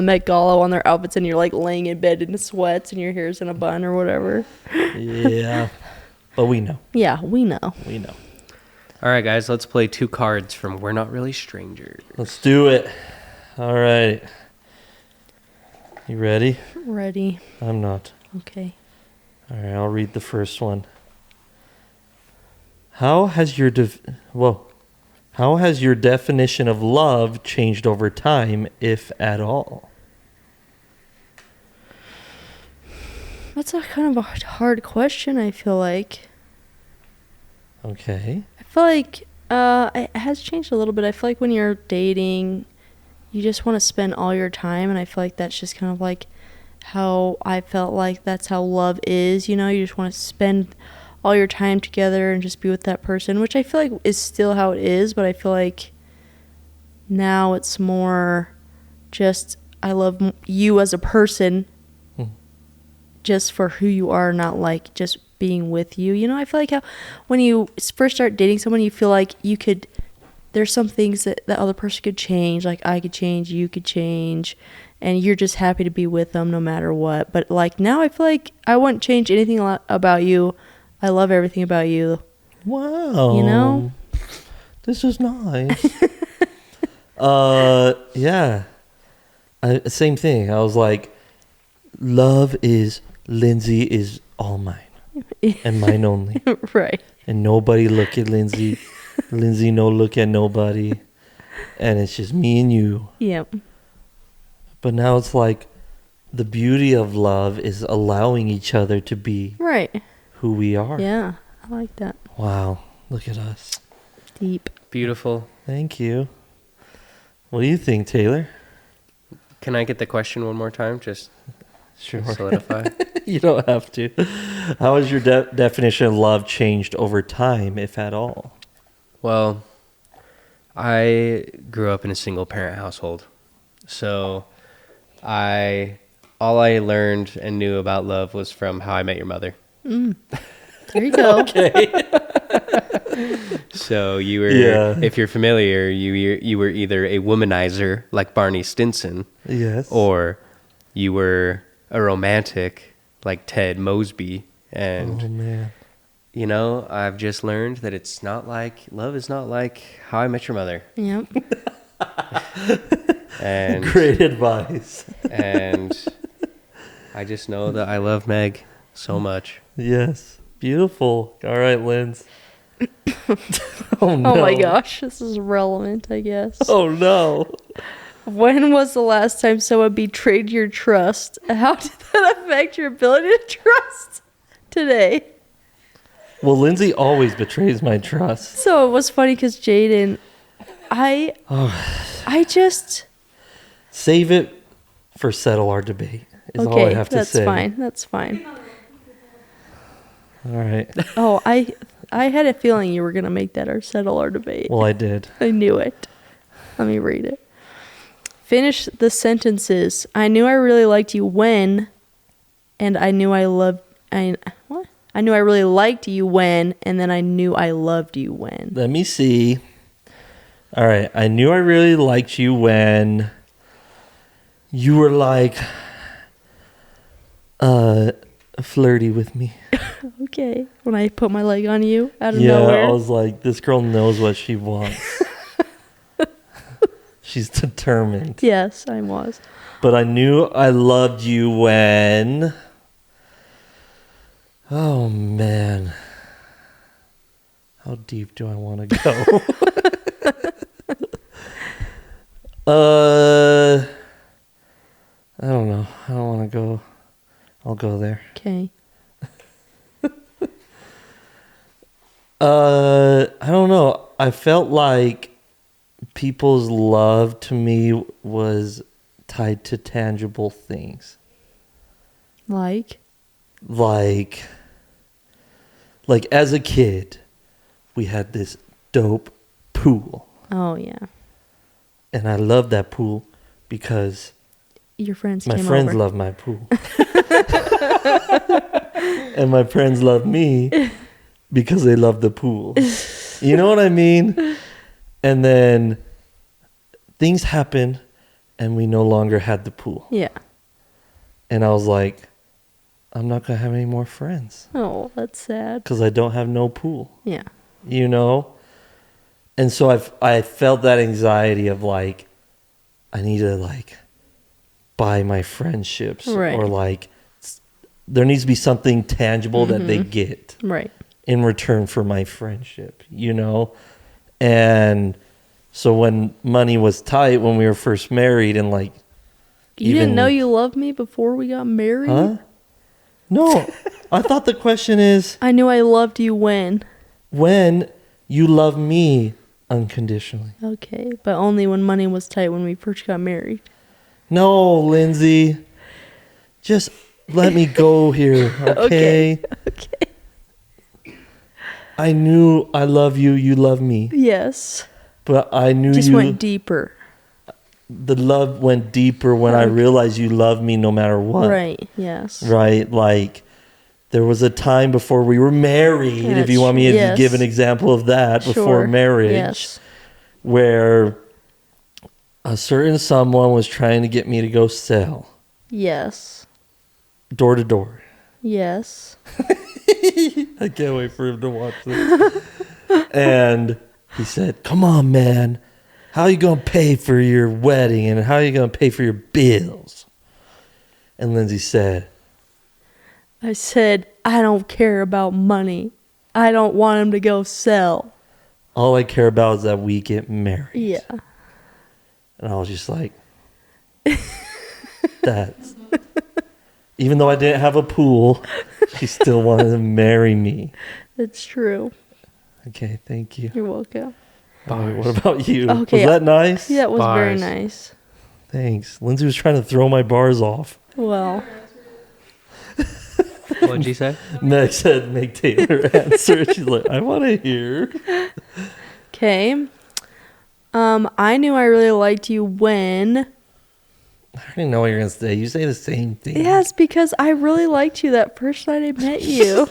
Met Gala on their outfits, and you're like laying in bed in sweats, and your hair's in a bun or whatever. Yeah. But we know. Yeah, we know. We know. All right, guys, let's play 2 cards from We're Not Really Strangers. Let's do it. All right. You ready? Ready? I'm not. Okay. All right, I'll read the first one. How has your definition of love changed over time, if at all? That's a kind of a hard question. I feel like. Okay. I feel like it has changed a little bit. I feel like when you're dating, you just want to spend all your time, and I feel like that's just kind of like how I felt like that's how love is. You know, you just want to spend all your time together and just be with that person, which I feel like is still how it is, but I feel like now it's more just I love you as a person, Hmm. just for who you are, not like just being with you. You know, I feel like how when you first start dating someone, you feel like there's some things that the other person could change, like I could change, you could change, and you're just happy to be with them no matter what. But like now I feel like I wouldn't change anything about you. I love everything about you. Wow. You know? This is nice. Yeah. Same thing. I was like, love is Lindsay is all mine. And mine only. Right. And nobody look at Lindsay. Lindsay no look at nobody. And it's just me and you. Yep. But now it's like the beauty of love is allowing each other to be Right. who we are. Yeah. I like that. Wow. Look at us. Deep. Beautiful. Thank you. What do you think, Taylor? Can I get the question one more time? Just Sure. to solidify. You don't have to. How has your definition of love changed over time, if at all? Well, I grew up in a single parent household. So all I learned and knew about love was from How I Met Your Mother. There you go. Okay. So you were, Yeah. if you're familiar, you were either a womanizer like Barney Stinson, Yes. or you were a romantic like Ted Mosby. And Oh, man. you know, I've just learned that love is not like How I Met Your Mother. Yep. And Great advice. and I just know that I love Meg so much. Yes. Beautiful. All right, Linz. Oh, no. Oh my gosh, this is relevant, I guess. Oh, no. When was the last time someone betrayed your trust? How did that affect your ability to trust today? Well, Lindsay always betrays my trust. So it was funny because Jaden, I just Save it for settle our debate, is all I have to say. That's fine. All right. Oh, I had a feeling you were gonna make that our settle our debate. Well, I did. I knew it. Let me read it. Finish the sentences. I knew I really liked you when, and I knew I knew I really liked you when, and then I knew I loved you when. Let me see. All right. I knew I really liked you when you were like flirty with me. Okay. When I put my leg on you out of Yeah, nowhere. I was like, this girl knows what she wants. She's determined. Yes, I was. But I knew I loved you when... Oh, man. How deep do I want to go? I don't know. I don't want to go. I'll go there. Okay. I don't know. I felt like people's love to me was tied to tangible things. Like? Like as a kid, we had this dope pool. Oh, yeah. And I loved that pool because Your friends my came friends over. love my pool. And my friends love me because they love the pool. You know what I mean? And then things happened and we no longer had the pool. Yeah. And I was like, I'm not going to have any more friends Oh, that's sad. because I don't have no pool, Yeah. you know? And so I felt that anxiety of like, I need to like buy my friendships Right. or like there needs to be something tangible that they get Right. in return for my friendship, you know? And so when money was tight when we were first married and like, You didn't know you loved me before we got married? huh? No, I thought the question is I knew I loved you when. when you love me unconditionally. Okay, but only when money was tight when we first got married. No, Lindsay, just let me go here, okay? Okay. I knew I love you, you love me, Yes. but I knew Just you. went deeper. The love went deeper when I Okay. realized you love me no matter what. Right. Yes. Right? Like, there was a time before we were married, if you want me to Yes. give an example of that, before Sure. marriage, Yes. where a certain someone was trying to get me to go sell Yes. door to door. Yes. I can't wait for him to watch this. And he said, "Come on, man. How you going to pay for your wedding and how you going to pay for your bills?" And Lindsay said, I said, I don't care about money. I don't want him to go sell. "All I care about is that we get married." Yeah. And I was just like, that's... Even though I didn't have a pool, she still wanted to marry me. It's true. Okay, thank you. You're welcome. All right, what about you? Okay. Was that nice? Yeah, it was very Bars. nice. Thanks. Lindsay was trying to throw my bars off. Well, What'd you say? Meg said, "Make Taylor answer." She's like, "I want to hear." okay. I knew I really liked you when... I already know what you're going to say. You say the same thing. Yes, because I really liked you that first night I met you.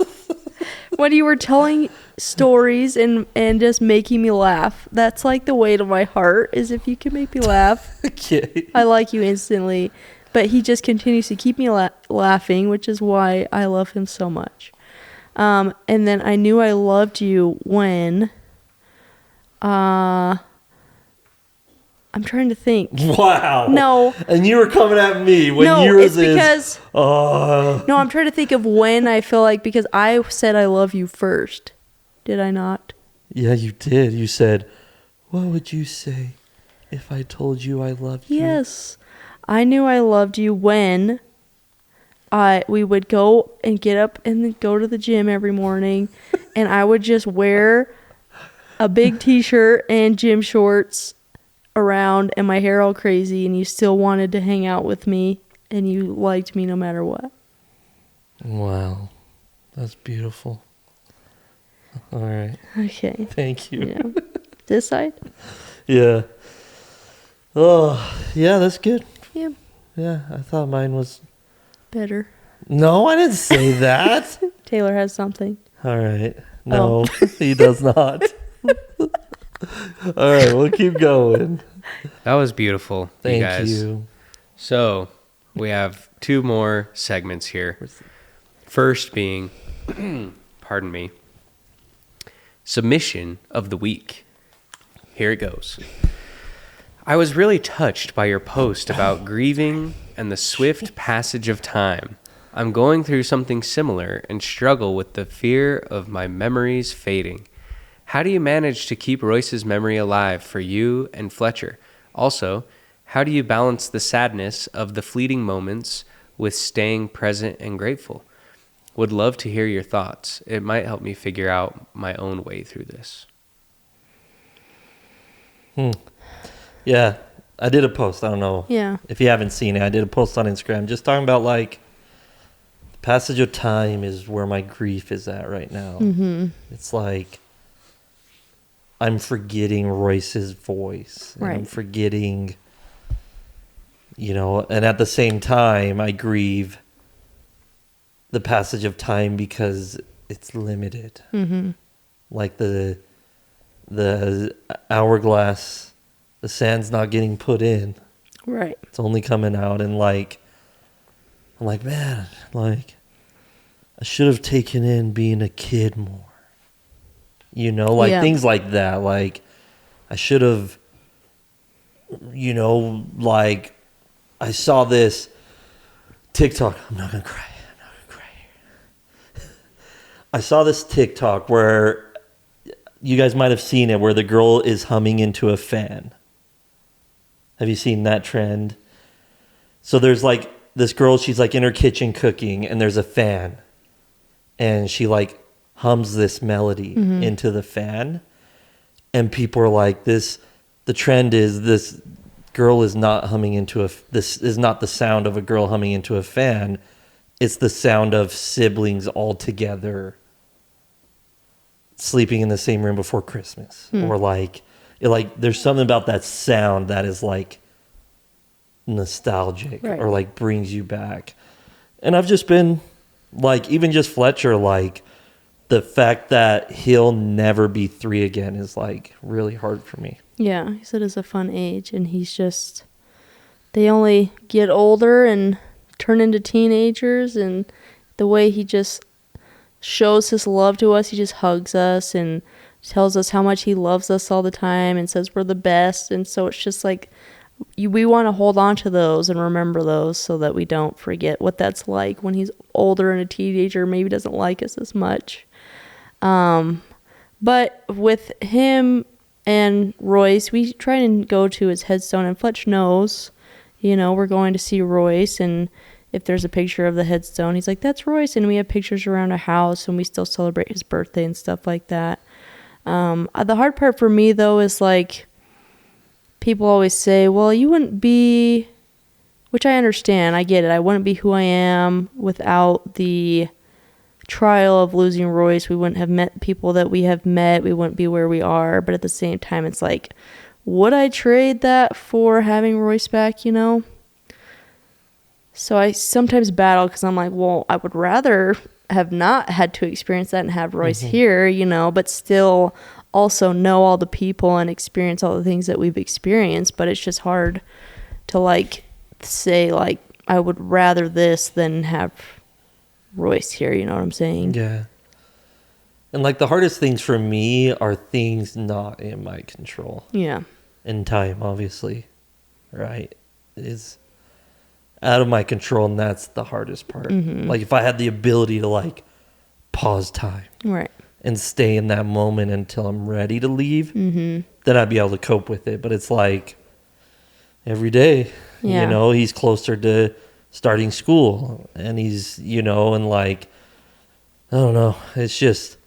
When you were telling stories and just making me laugh. That's like the way to my heart, is if you can make me laugh. Okay. I like you instantly. But he just continues to keep me laughing, which is why I love him so much. And then I knew I loved you when... I'm trying to think. Wow. No. And you were coming at me when No, yours it's because... No, I'm trying to think of when I feel like... Because I said I love you first. Did I not? Yeah, you did. You said, "What would you say if I told you I loved you?" Yes. I knew I loved you when we would go and get up and then go to the gym every morning. And I would just wear a big t-shirt and gym shorts around and my hair all crazy, and you still wanted to hang out with me and you liked me no matter what. Wow. That's beautiful. All right. Okay. Thank you. Yeah. This side? Yeah. Oh, yeah, that's good. Yeah. Yeah, I thought mine was... Better. No, I didn't say that. Taylor has something. All right. No, he does not. All right, we'll keep going. That was beautiful, Thank you guys. you. So we have two more segments here. First being, pardon me, submission of the week. Here it goes. I was really touched by your post about grieving and the swift passage of time. I'm going through something similar and struggle with the fear of my memories fading. How do you manage to keep Royce's memory alive for you and Fletcher? Also, how do you balance the sadness of the fleeting moments with staying present and grateful? Would love to hear your thoughts. It might help me figure out my own way through this. Yeah, I did a post. I don't know Yeah. if you haven't seen it. I did a post on Instagram just talking about like the passage of time is where my grief is at right now. Mm-hmm. It's like I'm forgetting Royce's voice. And I'm Right. forgetting, and at the same time, I grieve the passage of time because it's limited. Mm-hmm. Like the hourglass, the sand's not getting put in. Right. It's only coming out, and I'm like, man, like I should have taken in being a kid more. Yeah. Things like that. Like I should have, like I saw this TikTok. I'm not gonna cry. I saw this TikTok where you guys might have seen it, where the girl is humming into a fan. Have you seen that trend? So there's like this girl, she's like in her kitchen cooking, and there's a fan, and she like hums this melody into the fan, and people are like, the trend is this girl is not humming into this is not the sound of a girl humming into a fan. It's the sound of siblings all together sleeping in the same room before Christmas. Or there's something about that sound that is like nostalgic, Right. or like brings you back. And I've just been Like, even just Fletcher, like, the fact that he'll never be 3 again is, like, really hard for me. Yeah, he said it's a fun age, and he's just, they only get older and turn into teenagers, and the way he just shows his love to us, he just hugs us and tells us how much he loves us all the time and says we're the best. And so it's just like, we want to hold on to those and remember those so that we don't forget what that's like when he's older and a teenager, maybe doesn't like us as much. But with him and Royce, we try and go to his headstone, and Fletch knows, you know, we're going to see Royce, and if there's a picture of the headstone, he's like, that's Royce, and we have pictures around our house, and we still celebrate his birthday and stuff like that. The hard part for me, though, is like, people always say, well, you wouldn't be, which I understand, I get it, I wouldn't be who I am without the trial of losing Royce. We wouldn't have met people that we have met, we wouldn't be where we are. But at the same time, it's like, would I trade that for having Royce back, you know? So I sometimes battle, because I'm like, well, I would rather have not had to experience that and have Royce here, you know, but still also know all the people and experience all the things that we've experienced. But it's just hard to, like, say, like, I would rather this than have Royce here, you know what I'm saying? Yeah. And, like, the hardest things for me are things not in my control. Yeah. In time, obviously, right? Is out of my control, and that's the hardest part. Like, if I had the ability to, like, pause time Right. and stay in that moment until I'm ready to leave, then I'd be able to cope with it. But it's like every day, Yeah. you know, he's closer to starting school, and he's, you know, and, like, I don't know, it's just,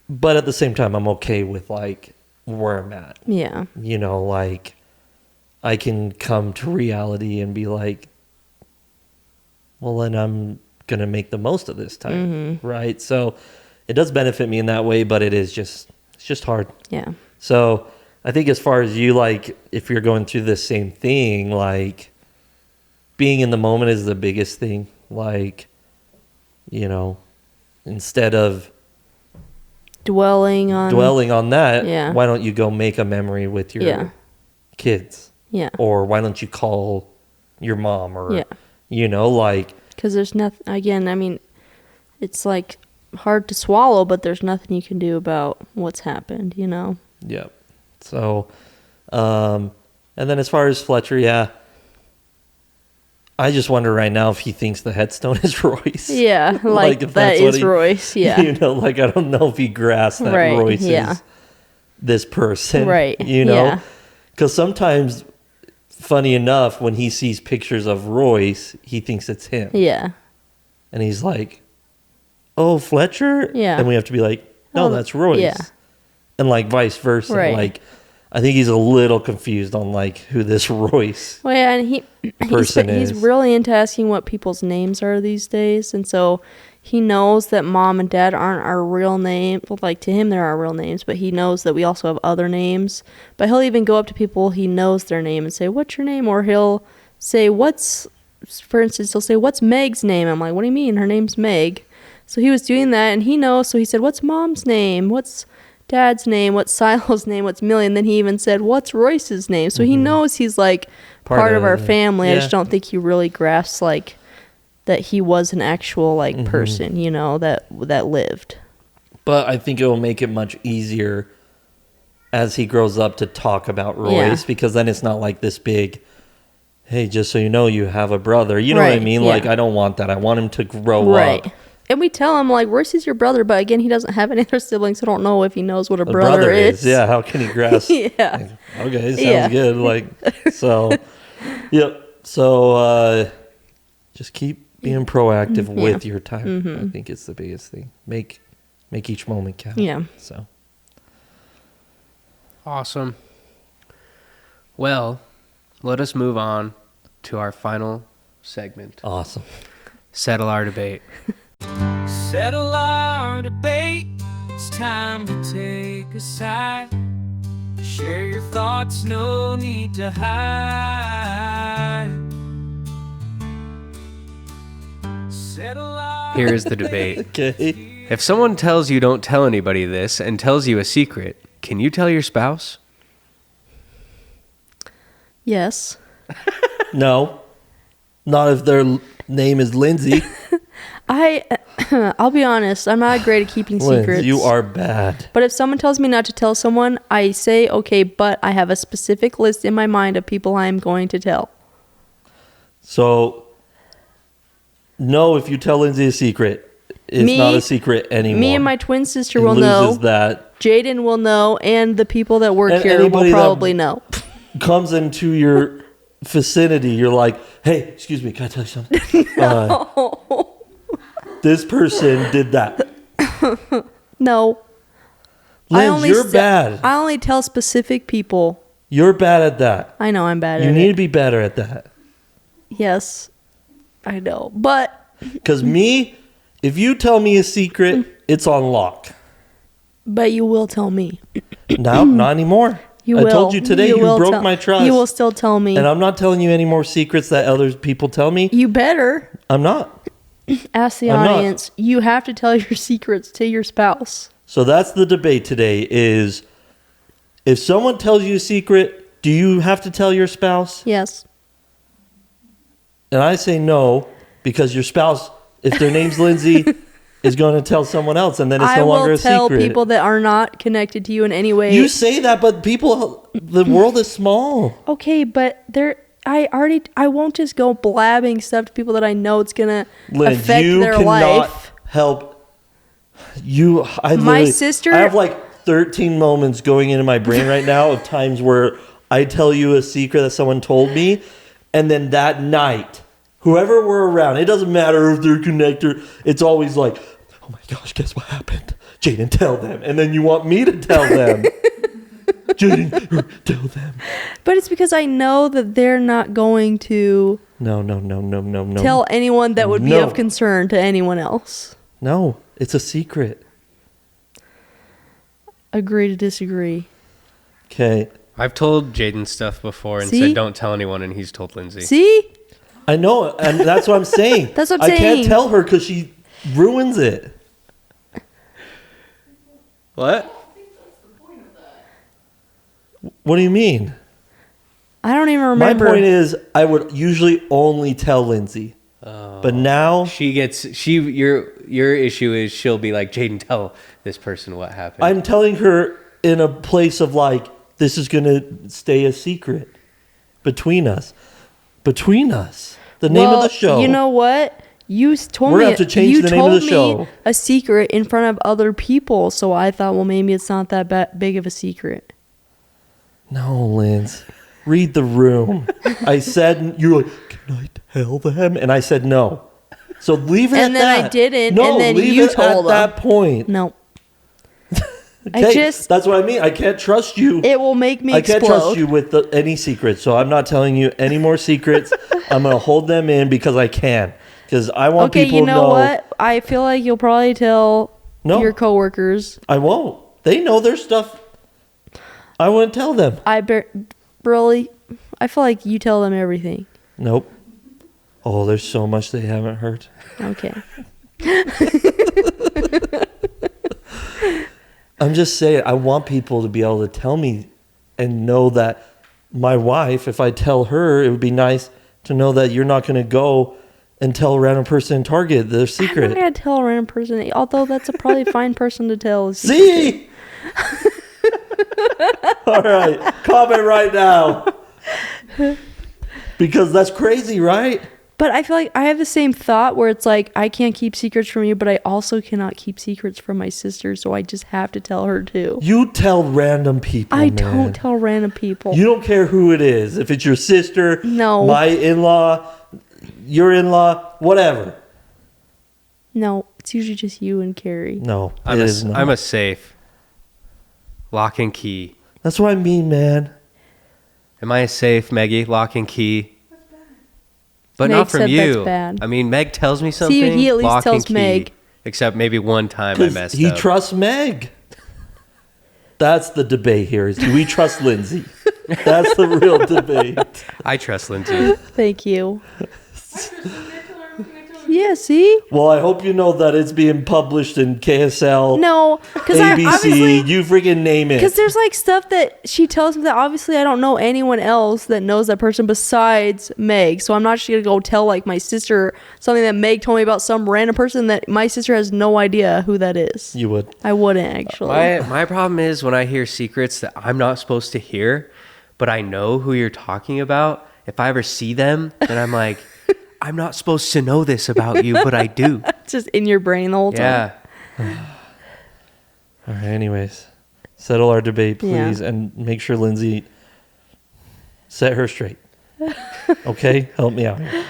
but at the same time, I'm okay with, like, where I'm at. Yeah. You know, like, I can come to reality and be like, well, then I'm going to make the most of this time, right? So it does benefit me in that way, but it's just hard. Yeah. So I think as far as you, like, if you're going through this same thing, like, being in the moment is the biggest thing. Like, you know, instead of Dwelling on that, Yeah. why don't you go make a memory with your Yeah. kids? Yeah. Or why don't you call your mom? Or, Yeah. you know, like, Because there's nothing, again, I mean, it's like hard to swallow, but there's nothing you can do about what's happened, you know? yeah. So, and then as far as Fletcher, yeah, I just wonder right now if he thinks the headstone is Royce. Yeah, like if that that's what is Royce, yeah. You know, like, I don't know if he grasps that Right, Royce yeah. is this person. Right, You know? yeah. Because sometimes, funny enough, when he sees pictures of Royce, he thinks it's him. Yeah. And he's like, oh, Fletcher? Yeah. And we have to be like, no, Oh, that's Royce. yeah. And, like, vice versa. Right. Like, I think he's a little confused on, like, who this Royce Well, yeah, and person he's is. really into asking what people's names are these days, and so he knows that mom and dad aren't our real name. Well, like, to him, they're our real names, but he knows that we also have other names. But he'll even go up to people he knows their name and say, "What's your name?" Or he'll say, for instance, he'll say, "What's Meg's name?" I'm like, "What do you mean? Her name's Meg." So he was doing that, and he knows. So he said, "What's mom's name? What's dad's name? What's Silo's name? What's Millie?" And then he even said, "What's Royce's name?" So he knows he's, like, part of our family. I just don't think he really grasps, like, that he was an actual, like, person, you know, that lived. But I think it will make it much easier as he grows up to talk about Royce, Yeah. because then it's not like this big, hey, just so you know, you have a brother. You know what I Right, mean? yeah. Like, I don't want that. I want him to grow Right. up. And we tell him, like, Royce is your brother, but again, he doesn't have any other siblings, so I don't know if he knows what a A brother is. Yeah, how can he grasp? Yeah. Okay, sounds Yeah. good. Like, so, yep. So, just keep being proactive with your time. I think it's the biggest thing. Make each moment count. Yeah. So, Awesome. Well, let us move on to our final segment. awesome. Settle our debate. Settle our debate. It's time to take a side. Share your thoughts, no need to hide. Here is the debate. Okay. If someone tells you don't tell anybody this and tells you a secret, can you tell your spouse? Yes. No. Not if their name is Lindsay. I'll be honest, I'm not great at keeping Lindsay, secrets. you are bad. But if someone tells me not to tell someone, I say, okay, but I have a specific list in my mind of people I am going to tell. So, no, if you tell Lindsay a secret, it's not a secret anymore. Me and my twin sister It will loses know. that. Jaden will know, and the people that work And here anybody will that- probably know. Comes into your vicinity, you're like, hey, excuse me, can I tell you something? This person did that. No. Liz, you're bad. I only tell specific people. You're bad at that. I know I'm bad You at need it. to be better at that. Yes, I know. But Because me, if you tell me a secret, it's on lock. you will tell me. Now, not anymore. You I will. told you today you will broke tell- my trust. You will still tell me. And I'm not telling you any more secrets that other people tell me. You better I'm not. ask the I'm not. audience. You have to tell your secrets to your spouse. So that's the debate today is if someone tells you a secret, do you have to tell your spouse? Yes. And I say no because your spouse, if their name's Lindsay, is going to tell someone else and then it's I no longer will a tell secret. people that are not connected to you in any way. You say that, but the world is small. Okay, but I won't just go blabbing stuff to people that I know it's gonna Lynn, affect you their cannot life. help. I sister- have like 13 moments going into my brain right now of times where I tell you a secret that someone told me, and then that night, whoever we're around, it doesn't matter if they're connected. It's always like, oh my gosh, guess what happened? Jaden, tell them, and then you want me to tell them. Jaden, tell them. But it's because I know that they're not going to No. tell anyone that would be No. of concern to anyone else. No, it's a secret. Agree to disagree. Okay. I've told Jaden stuff before and See? said don't tell anyone, and he's told Lindsay. See? I know, and that's what I'm saying. That's what I'm I can't saying. tell her because she ruins it. What? What do you mean? I don't even My remember. point is, I would usually only tell Lindsay, but now Your issue is she'll be like, Jaden, tell this person what happened. I'm telling her in a place of like, this is gonna stay a secret between us. Between us, the name of the show. You know what? You told We're me gonna have to change you the name of told the me show. a secret in front of other people, so I thought, well, maybe it's not that big of a secret. No, Linz. Read the room. I said, you're like, can I tell them? And I said no. So leave it And at then I that. didn't, No, and then leave you it told at that point. No, Okay, that's what I mean. I can't trust you. it will make me I can't explode. trust you with any secrets. So I'm not telling you any more secrets. I'm going to hold them in because I can. Because I want Okay, people you to know know. what? I feel like you'll probably tell No. your coworkers. I won't. They know their stuff. I wouldn't tell them. Really, I feel like you tell them everything. Nope. Oh, there's so much they haven't heard. Okay. I'm just saying, I want people to be able to tell me and know that my wife, if I tell her, it would be nice to know that you're not going to go and tell a random person in Target their I'm secret. not gonna tell a random person, although that's a probably fine person to tell. See? All right. Comment right now. Because that's crazy, right? But I feel like I have the same thought where it's like I can't keep secrets from you, but I also cannot keep secrets from my sister, so I just have to tell her too. You tell random people, I man. don't tell random people. You don't care who it is. If it's your sister, No. my in-law, your in-law, whatever. No, it's usually just you and Carrie. No, I'm it is not. a safe. Lock and key. That's what I mean, man. Am I a safe, Maggie? Lock and key. But Meg not from said you. that's bad. I mean, Meg tells me something. he at least lock tells and key. Meg. Except maybe one time I 'Cause messed he up. trusts Meg. That's the debate here. Is do we trust Lindsay? That's the real debate. I trust Lindsay. Thank you. Yeah, see? Well, I hope you know that it's being published in KSL, No, because I ABC, obviously... you freaking name it. Because there's like stuff that she tells me that obviously I don't know anyone else that knows that person besides Meg. So I'm not just going to go tell like my sister something that Meg told me about some random person that my sister has no idea who that is. You would. I wouldn't actually. My problem is when I hear secrets that I'm not supposed to hear, but I know who you're talking about. If I ever see them, then I'm like, I'm not supposed to know this about you, but I do. It's just in your brain the whole time. Yeah. All right, anyways. Settle our debate, Yeah. please, and make sure Lindsay set her straight. Okay? Help me out here.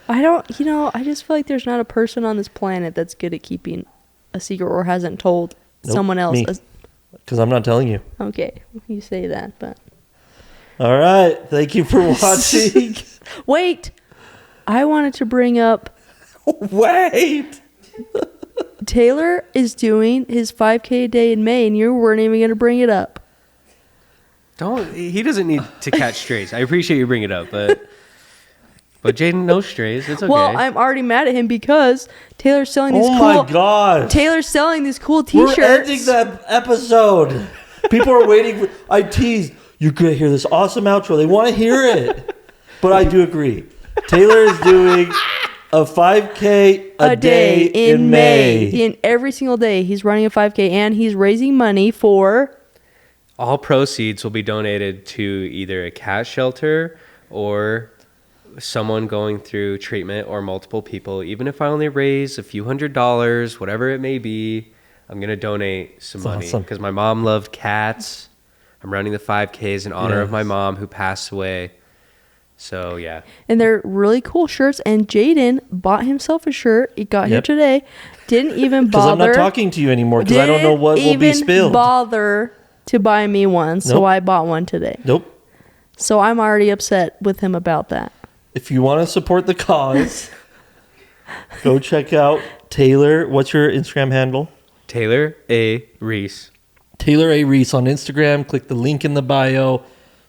I just feel like there's not a person on this planet that's good at keeping a secret or hasn't told Nope, someone else. me. Because I'm not telling you. Okay, you say that, but All right. Thank you for watching. wait. I wanted to bring up Wait. Taylor is doing his 5K day in May, and you weren't even going to bring it up. He doesn't need to catch strays. I appreciate you bringing it up, but Jaden knows strays. It's okay. Well, I'm already mad at him because Taylor's selling these Oh cool. my God. Taylor's selling these cool We're T-shirts. ending that episode. People are waiting. I teased. You're going to hear this awesome outro. They want to hear it. But I do agree. Taylor is doing a 5K a day in May. In every single day, he's running a 5K, and he's raising money for. all proceeds will be donated to either a cat shelter or someone going through treatment or multiple people. Even if I only raise a few $100s, whatever it may be, I'm going to donate some That's money awesome. because my mom loved cats. I'm running the 5Ks in honor of my Yes. mom who passed away. So, yeah. And they're really cool shirts. And Jaden bought himself a shirt. It got here Yep. today. Didn't even Because bother. I'm not talking to you anymore because I don't know what will be Didn't spilled. bother to buy me one, so Nope. I bought one today. Nope. So I'm already upset with him about that. If you want to support the cause, go check out Taylor. What's your Instagram handle? Taylor A. Reese. Taylor A. Reese on Instagram. Click the link in the bio.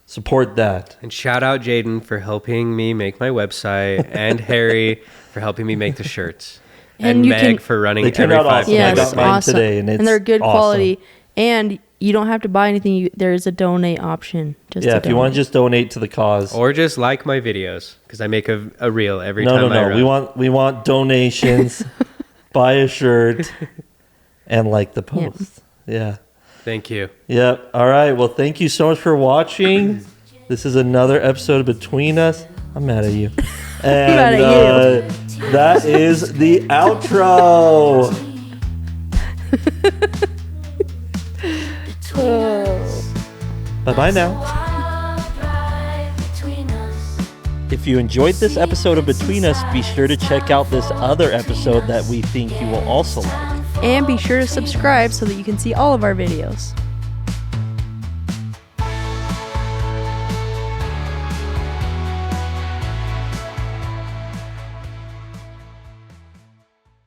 Support that. And shout out Jaden for helping me make my website and Harry for helping me make the shirts. And And you Meg can- for running They turned every out awesome. 5K. I Yes, got mine awesome. today, and they're good awesome. quality. And you don't have to buy anything. There is a donate option. Just Yeah, to if you want to donate. just donate to the cause. Or just like my videos because I make a reel every No, time I no. run. We want donations. Buy a shirt and like the post. Yeah. Thank you. Yep. All right. Well, thank you so much for watching. This is another episode of Between Us. I'm mad at you. And mad at that is the outro. Bye-bye now. If you enjoyed this episode of Between Us, be sure to check out this other episode that we think you will also like. And be sure to subscribe so that you can see all of our videos.